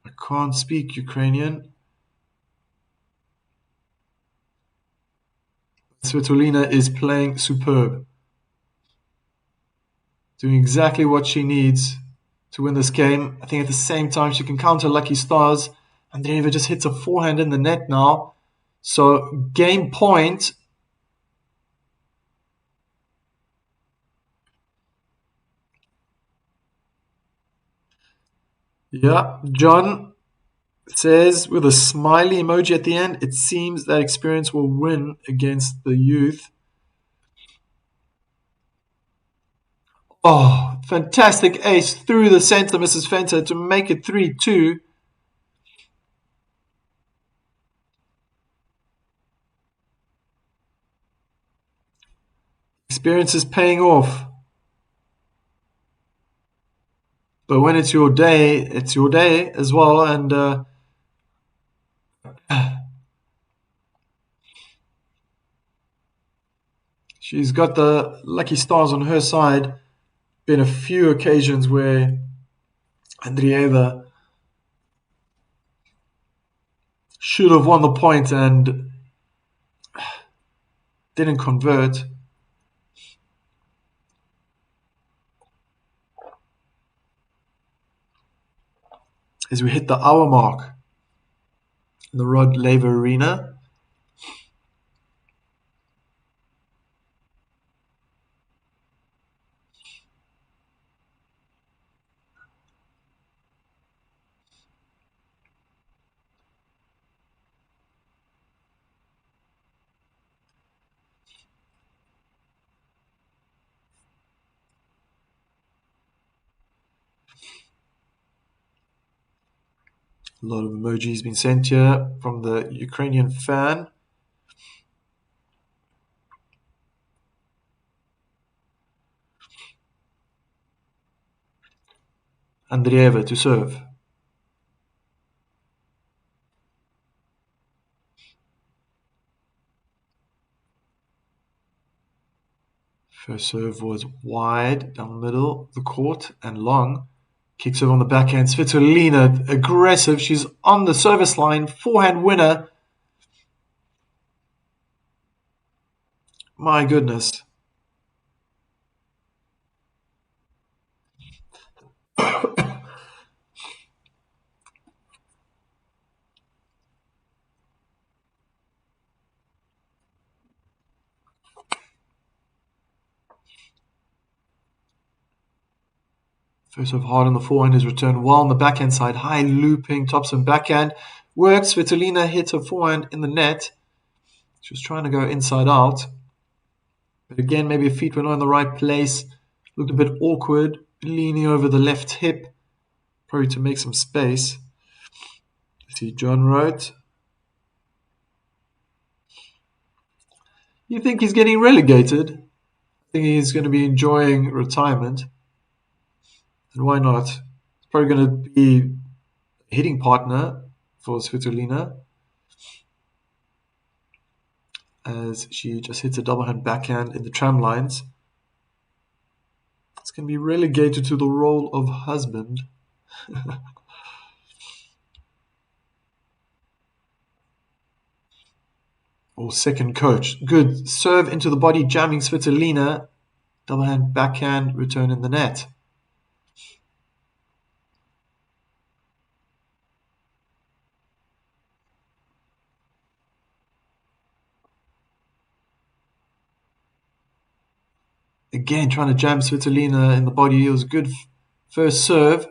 A: I can't speak Ukrainian. Svitolina is playing superb. Doing exactly what she needs to win this game. I think at the same time she can counter lucky stars. Andreeva just hits a forehand in the net now. So game point. Yeah, John says with a smiley emoji at the end, it seems that experience will win against the youth. Oh, fantastic ace through the center, Mrs. Fenter, to make it 3-2. Experience is paying off. But when it's your day as well. And she's got the lucky stars on her side. Been a few occasions where Andreeva should have won the point and didn't convert. As we hit the hour mark in the Rod Laver Arena. A lot of emojis been sent here from the Ukrainian fan. Andreeva to serve. First serve was wide down the middle of the court and long. Kicks over on the backhand. Svitolina aggressive. She's on the service line. Forehand winner. My goodness. First serve hard on the forehand is returned well on the backhand side. High looping topspin backhand. Works. Svitolina hits her forehand in the net. She was trying to go inside out. But again, maybe her feet were not in the right place. Looked a bit awkward. Leaning over the left hip. Probably to make some space. See, John wrote. You think he's getting relegated? I think he's going to be enjoying retirement. And why not? It's probably going to be a hitting partner for Svitolina, as she just hits a double hand backhand in the tram lines. It's going to be relegated to the role of husband. Or second coach. Good serve into the body, jamming Svitolina. Double hand backhand, return in the net. Again, trying to jam Svitolina in the body. It was good first serve.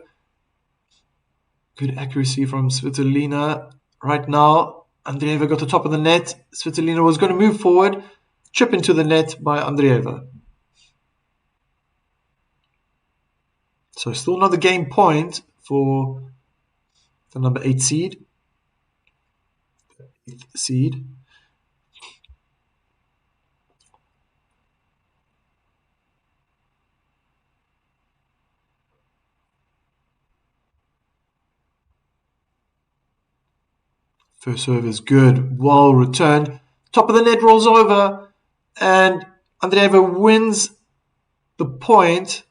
A: Good accuracy from Svitolina. Right now, Andreeva got the top of the net. Svitolina was going to move forward. Chip into the net by Andreeva. So still another game point for the number 8 seed. 8th seed. First serve is good. Well returned. Top of the net rolls over. And Andreeva wins the point.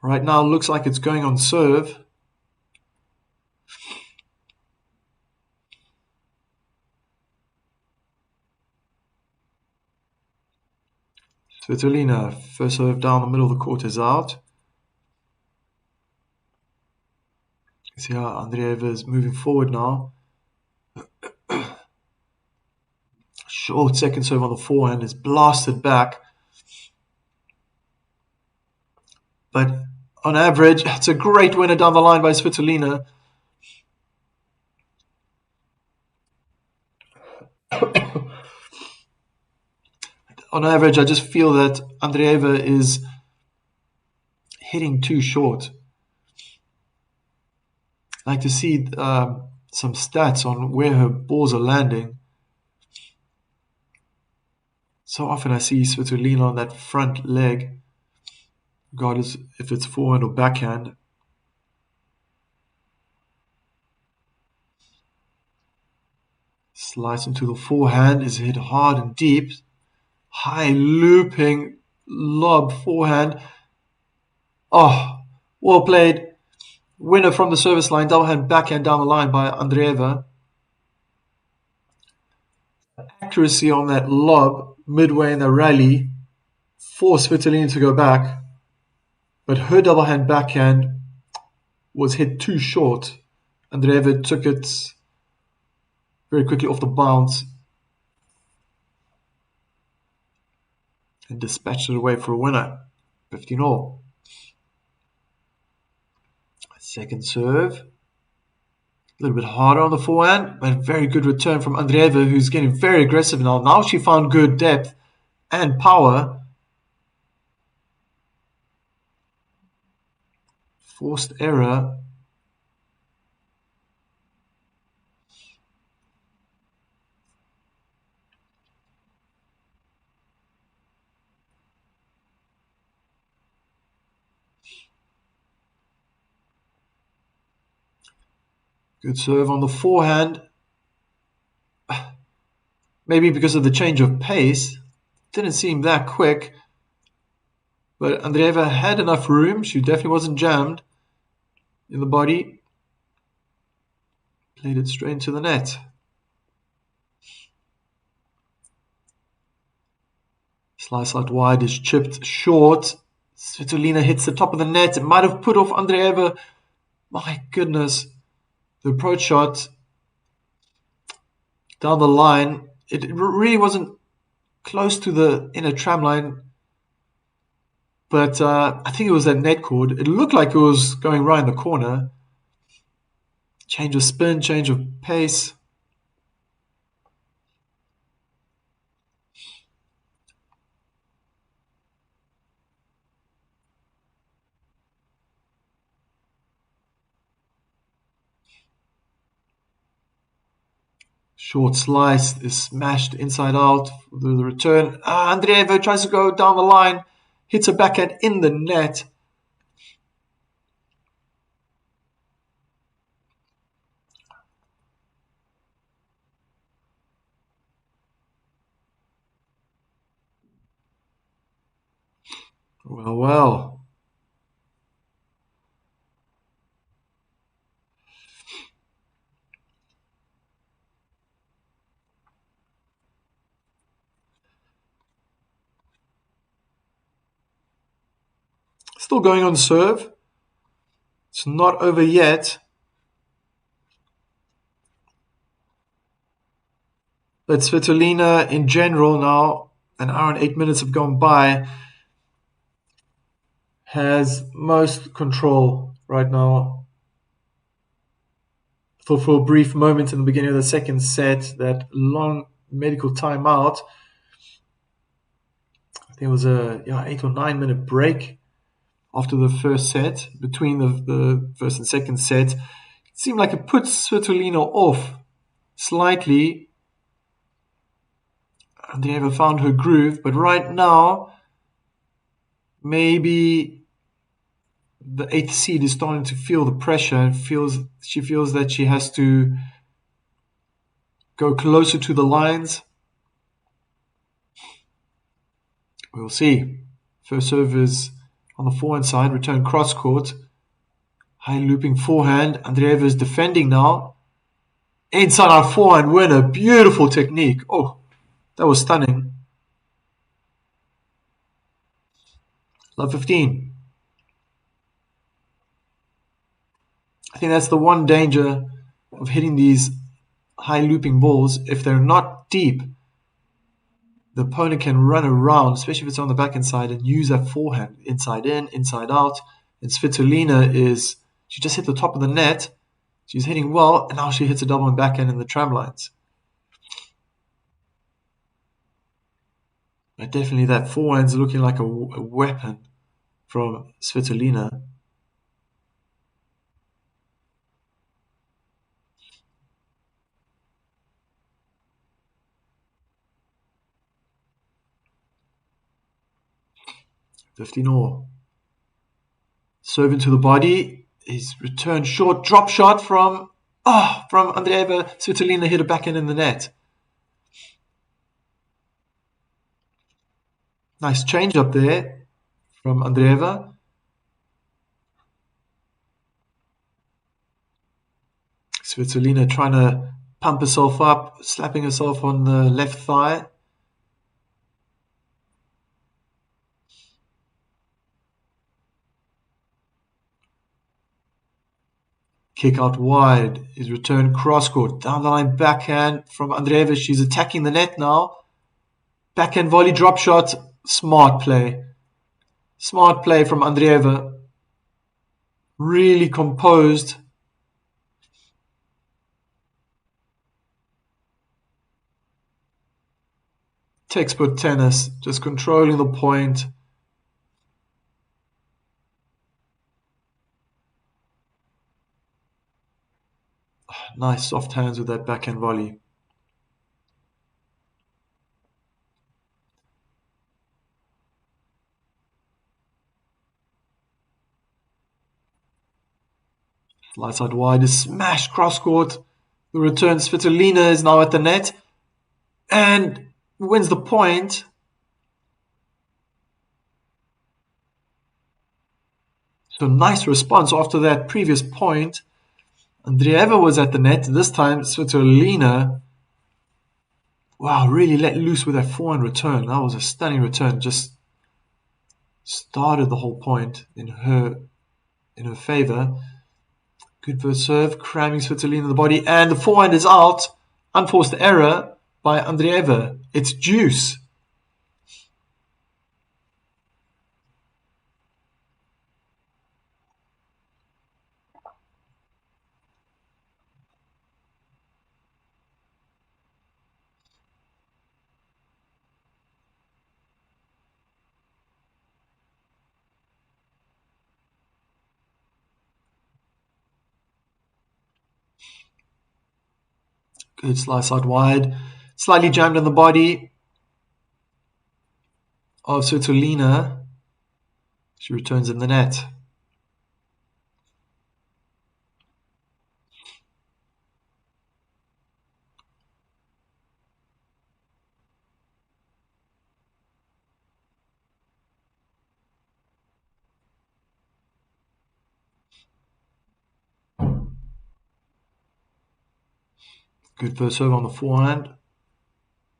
A: Right now, looks like it's going on serve. Svitolina, first serve down the middle of the court is out. See how Andreeva is moving forward now. Short second serve on the forehand is blasted back. But on average, it's a great winner down the line by Svitolina. On average, I just feel that Andreeva is hitting too short. I like to see some stats on where her balls are landing. So often I see Svitolina on that front leg, regardless if it's forehand or backhand. Slice into the forehand is hit hard and deep. High looping lob forehand. Oh, well played. Winner from the service line, double hand backhand down the line by Andreeva. Accuracy on that lob midway in the rally forced Svitolina to go back, but her double hand backhand was hit too short. Andreeva took it very quickly off the bounce and dispatched it away for a winner. 15-all. Second serve. A little bit harder on the forehand, but very good return from Andreeva, who's getting very aggressive now. Now she found good depth and power. Forced error. Good serve on the forehand. Maybe because of the change of pace. Didn't seem that quick. But Andreeva had enough room. She definitely wasn't jammed in the body. Played it straight into the net. Slice out wide is chipped short. Svitolina hits the top of the net. It might have put off Andreeva. My goodness. The approach shot down the line. It really wasn't close to the inner tram line. But I think it was that net cord. It looked like it was going right in the corner. Change of spin, change of pace. Short slice is smashed inside out for the return. Andreeva tries to go down the line. Hits a backhand in the net. Well, well. Still going on serve. It's not over yet. But Svitolina in general now, an hour and 8 minutes have gone by, has most control right now. For a brief moment in the beginning of the second set, that long medical timeout, I think it was a 8 or 9 minute break after the first set, between the first and second set. It seemed like it put Svitolina off slightly. Andreeva found her groove, but right now, maybe the 8th seed is starting to feel the pressure and she feels that she has to go closer to the lines. We'll see. First serve is on the forehand side, return cross court. High looping forehand. Andreeva is defending now. Inside out forehand winner. Beautiful technique. Oh, that was stunning. Love 15. I think that's the one danger of hitting these high looping balls. If they're not deep, the opponent can run around, especially if it's on the backhand side, and use that forehand. Inside in, inside out. And Svitolina she just hit the top of the net. She's hitting well, and now she hits a double and backhand in the tram lines. But definitely that forehand's looking like a weapon from Svitolina. $15-all. Serve into the body. His return short drop shot from Andreeva. Svitolina hit a backhand in the net. Nice change up there from Andreeva. Svitolina trying to pump herself up, slapping herself on the left thigh. Kick out wide. His return cross court. Down the line backhand from Andreeva. She's attacking the net now. Backhand volley drop shot. Smart play. Smart play from Andreeva. Really composed. Textbook tennis. Just controlling the point. Nice soft hands with that backhand volley. Light side wide is smashed cross court. The return Svitolina is now at the net and wins the point. So nice response after that previous point. Andreeva was at the net. This time Svitolina, wow, really let loose with that forehand return. That was a stunning return. Just started the whole point in her favor. Good first serve, cramming Svitolina in the body, and the forehand is out. Unforced error by Andreeva. It's deuce. Good slice out wide. Slightly jammed on the body of Svitolina. She returns in the net. Good first serve on the forehand.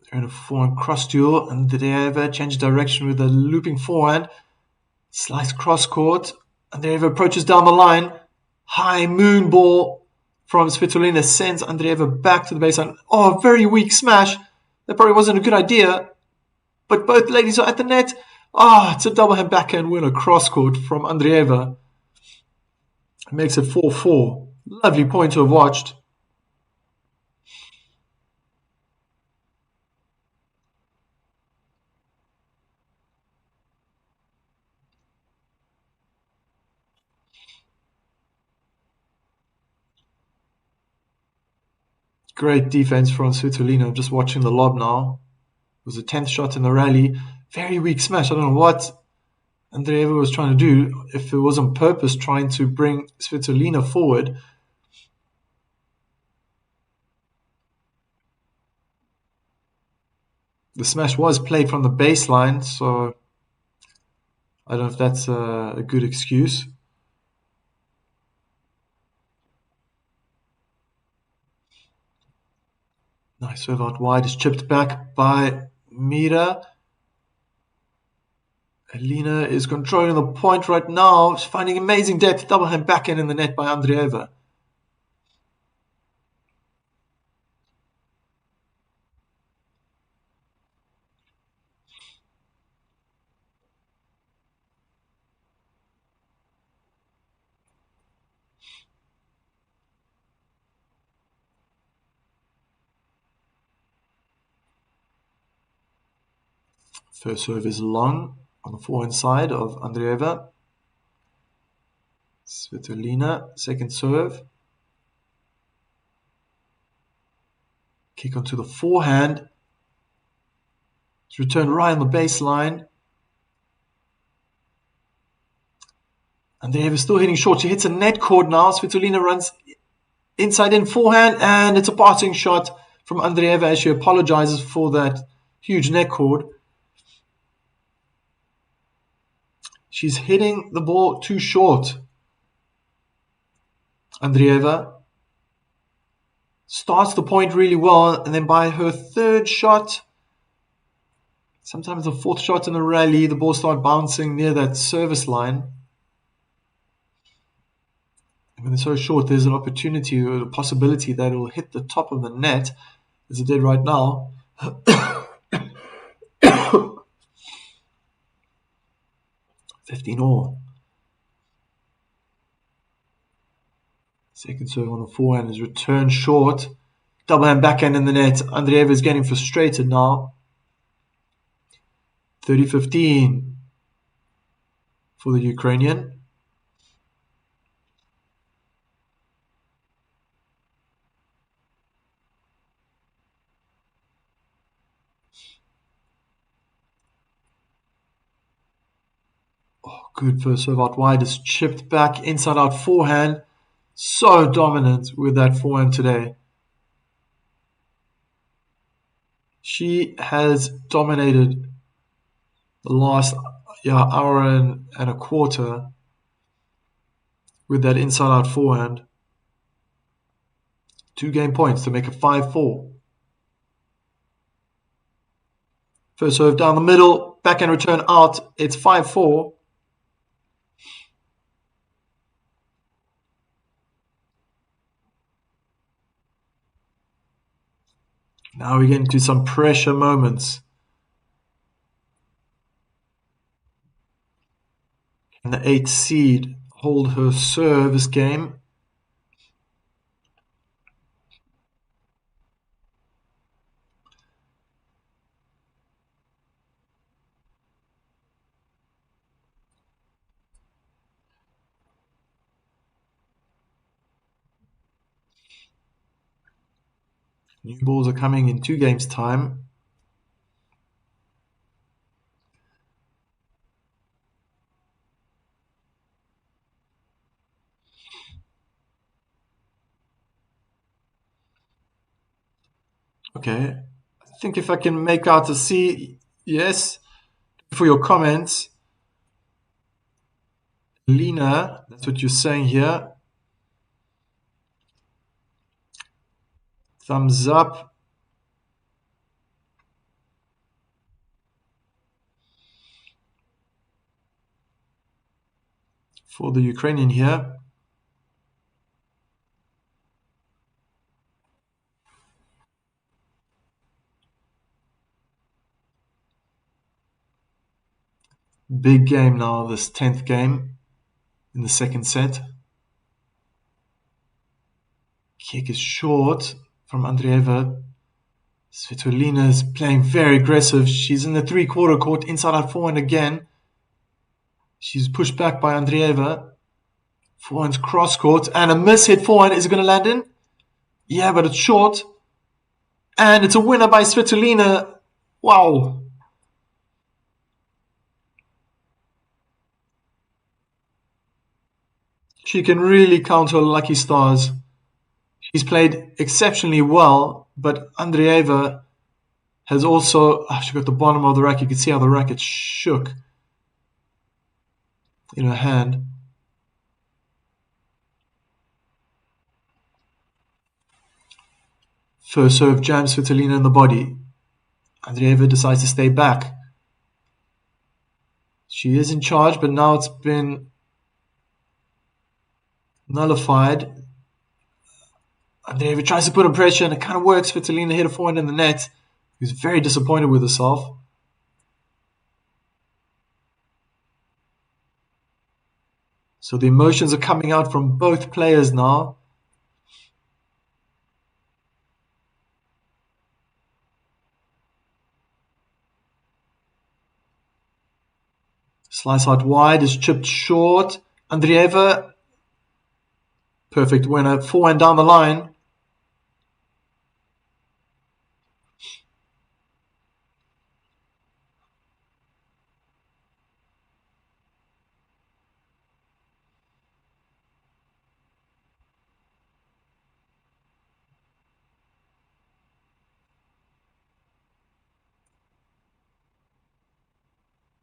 A: They're in a forehand cross duel, and Andreeva changed direction with a looping forehand. Slice cross court. Andreeva approaches down the line. High moon ball from Svitolina sends Andreeva back to the baseline. Oh, very weak smash. That probably wasn't a good idea. But both ladies are at the net. It's a double hand backhand winner cross court from Andreeva. It makes it 4-4. Lovely point to have watched. Great defense from Svitolina. I'm just watching the lob now was the 10th shot in the rally. Very weak smash. I don't know what Andreeva was trying to do, if it was on purpose, trying to bring Svitolina forward. The smash was played from the baseline, so I don't know if that's a good excuse. Nice serve out wide. Is chipped back by Mira. Alina is controlling the point right now. She's finding amazing depth. Double hand backhand in the net by Andreeva. First serve is long on the forehand side of Andreeva. Svitolina, second serve. Kick onto the forehand. It's returned right on the baseline. Andreeva still hitting short. She hits a net cord now. Svitolina runs inside in forehand, and it's a passing shot from Andreeva as she apologizes for that huge net cord. She's hitting the ball too short. Andreeva starts the point really well, and then by her third shot, sometimes the fourth shot in the rally, the ball starts bouncing near that service line. And when it's so short, there's an opportunity or a possibility that it will hit the top of the net, as it did right now. 15-all. Second serve on the forehand is returned short. Double hand backhand in the net. Andreeva is getting frustrated now. 30-15 for the Ukrainian. Oh, good first serve out wide. It's chipped back inside out forehand. So dominant with that forehand today. She has dominated the last hour and a quarter with that inside out forehand. 2 game points to make it 5-4. First serve down the middle, backhand return out. It's 5-4. Now we get into some pressure moments. Can the 8th seed hold her serve this game? New balls are coming in 2 games' time. Okay, I think if I can make out a C, yes, for your comments. Lena, that's what you're saying here. Thumbs up. For the Ukrainian here. Big game now, this 10th game in the second set. Kick is short from Andreeva. Svitolina is playing very aggressive. She's in the 3/4 court, inside out forehand again. She's pushed back by Andreeva. Forehand's cross court, and a miss-hit forehand. Is it going to land in? Yeah, but it's short. And it's a winner by Svitolina. Wow. She can really count her lucky stars. She's played exceptionally well, but Andreeva has also... she got the bottom of the racket. You can see how the racket shook in her hand. First serve jams Svitolina in the body. Andreeva decides to stay back. She is in charge, but now it's been nullified. Andreeva tries to put on pressure, and it kind of works. Svitolina hit a forehand in the net. He's very disappointed with herself. So the emotions are coming out from both players now. Slice out wide is chipped short. Andreeva, perfect winner. Forehand down the line.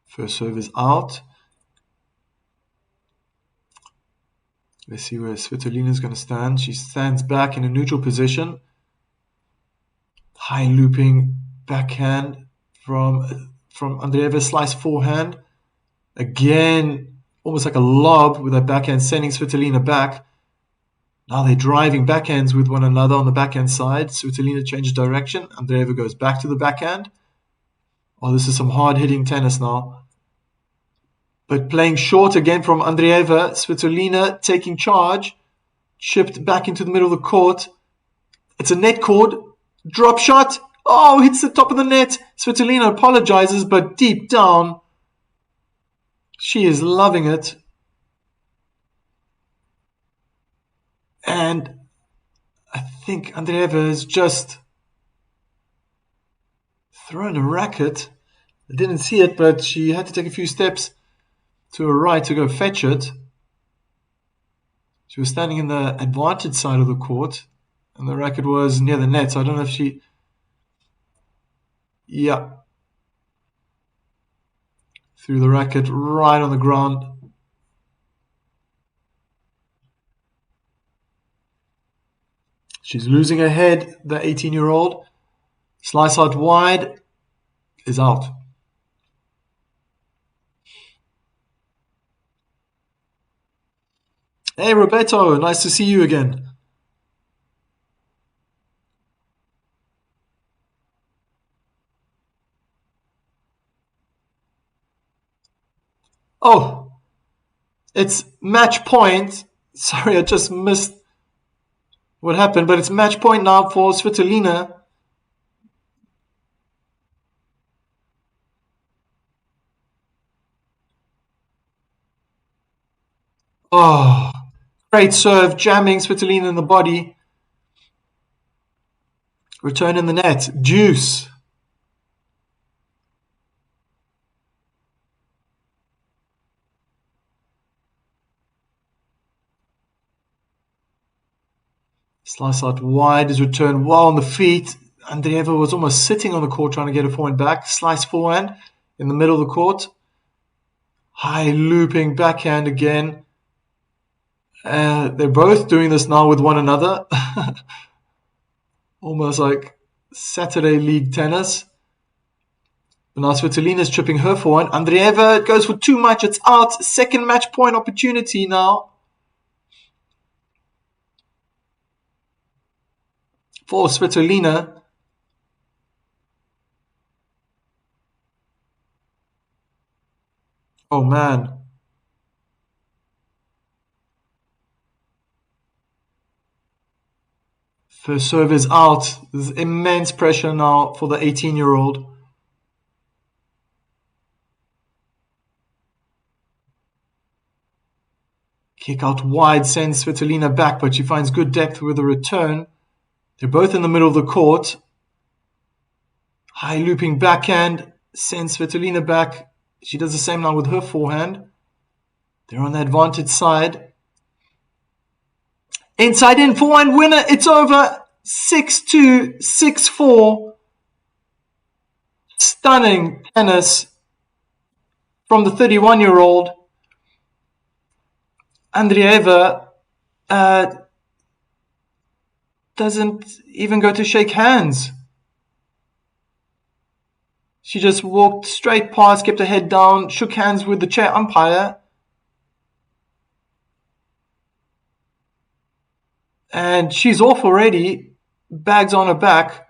A: First serve is out. Let's see where Svitolina is going to stand. She stands back in a neutral position. High looping backhand from Andreeva. Slice forehand. Again, almost like a lob with that backhand, sending Svitolina back. Now they're driving backhands with one another on the backhand side. Svitolina changes direction. Andreeva goes back to the backhand. Oh, this is some hard-hitting tennis now. But playing short again from Andreeva. Svitolina taking charge. Chipped back into the middle of the court. It's a net cord. Drop shot. Oh, hits the top of the net. Svitolina apologizes, but deep down, she is loving it. And I think Andreeva has just thrown a racket. I didn't see it, but she had to take a few steps to her right to go fetch it. She was standing in the advantage side of the court, and the racket was near the net, so I don't know if she... Yeah. Threw the racket right on the ground. She's losing her head, the 18-year-old. Slice out wide is out. Hey, Roberto, nice to see you again. Oh, it's match point. Sorry, I just missed what happened, but it's match point now for Svitolina. Oh, great serve, jamming Svitolina in the body. Return in the net. Deuce. Slice out wide is returned well on the feet. Andreeva was almost sitting on the court trying to get a forehand back. Slice forehand in the middle of the court. High looping backhand again. They're both doing this now with one another. Almost like Saturday League tennis. But now Svitolina is chipping her forehand. Andreeva goes for too much. It's out. Second match point opportunity now for Svitolina. Oh man. First serve is out. There's immense pressure now for the 18-year-old. Kick out wide sends Svitolina back, but she finds good depth with a return. They're both in the middle of the court. High looping backhand sends Svitolina back. She does the same now with her forehand. They're on the advantage side. Inside in, forehand winner. It's over. 6-2, 6-4. Stunning tennis from the 31-year-old. Andreeva doesn't even go to shake hands. She just walked straight past, kept her head down, shook hands with the chair umpire. And she's off already. Bags on her back.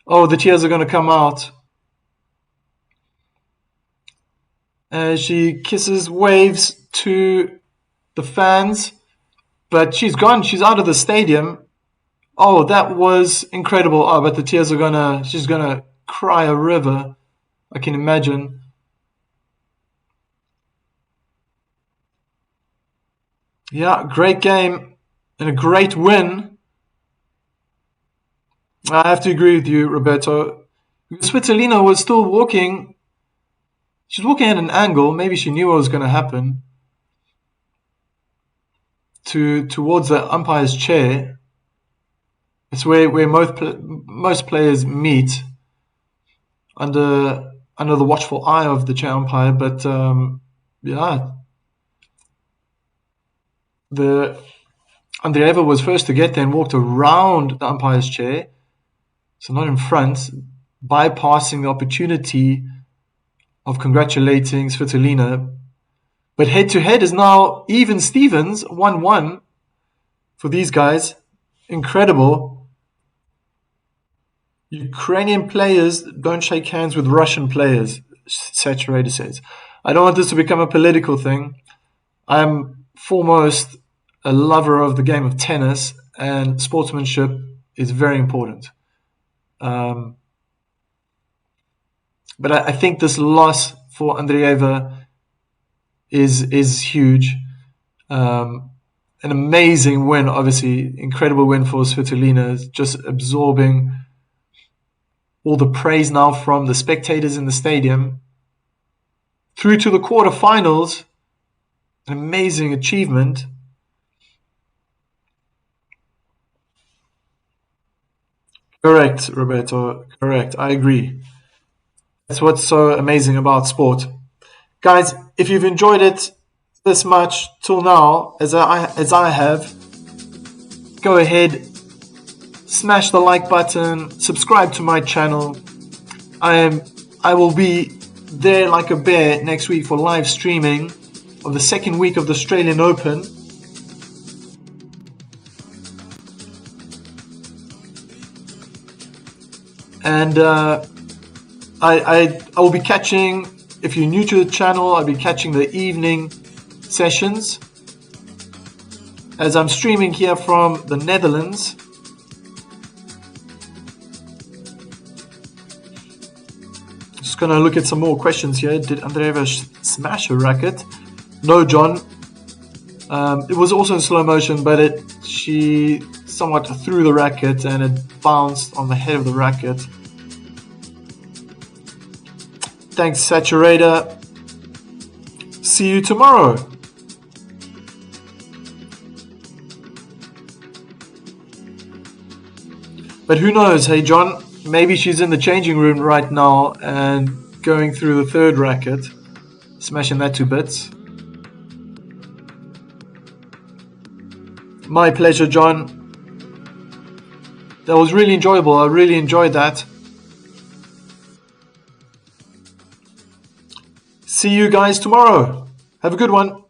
A: Oh, the tears are going to come out. She kisses, waves to the fans. But she's gone. She's out of the stadium. Oh, that was incredible. Oh, but the tears are she's going to cry a river. I can imagine. Yeah, great game and a great win. I have to agree with you, Roberto. Svitolina was still walking. She's walking at an angle. Maybe she knew what was going to happen. Towards the umpire's chair. It's where most players meet under the watchful eye of the chair umpire. But yeah, Andreeva was first to get there and walked around the umpire's chair. So not in front, bypassing the opportunity of congratulating Svitolina. But head-to-head is now even Stevens, 1-1 for these guys. Incredible. Ukrainian players don't shake hands with Russian players, Saturator says. I don't want this to become a political thing. I'm foremost a lover of the game of tennis, and sportsmanship is very important. But I think this loss for Andreeva is huge. An amazing win, obviously. Incredible win for Svitolina. Just absorbing all the praise now from the spectators in the stadium. Through to the quarterfinals. An amazing achievement. Correct, Roberto. Correct. I agree. That's what's so amazing about sport. Guys, if you've enjoyed it this much till now, as I have, go ahead, smash the like button, subscribe to my channel. I will be there like a bear next week for live streaming of the second week of the Australian Open. And I will be catching, if you're new to the channel, I'll be catching the evening sessions as I'm streaming here from the Netherlands. Just gonna look at some more questions here. Did Andreeva smash a racket? No, John. It was also in slow motion, but she somewhat threw the racket and it bounced on the head of the racket. Thanks, Saturator. See you tomorrow. But who knows, hey John, maybe she's in the changing room right now and going through the third racket, smashing that to bits. My pleasure, John. That was really enjoyable. I really enjoyed that. See you guys tomorrow. Have a good one.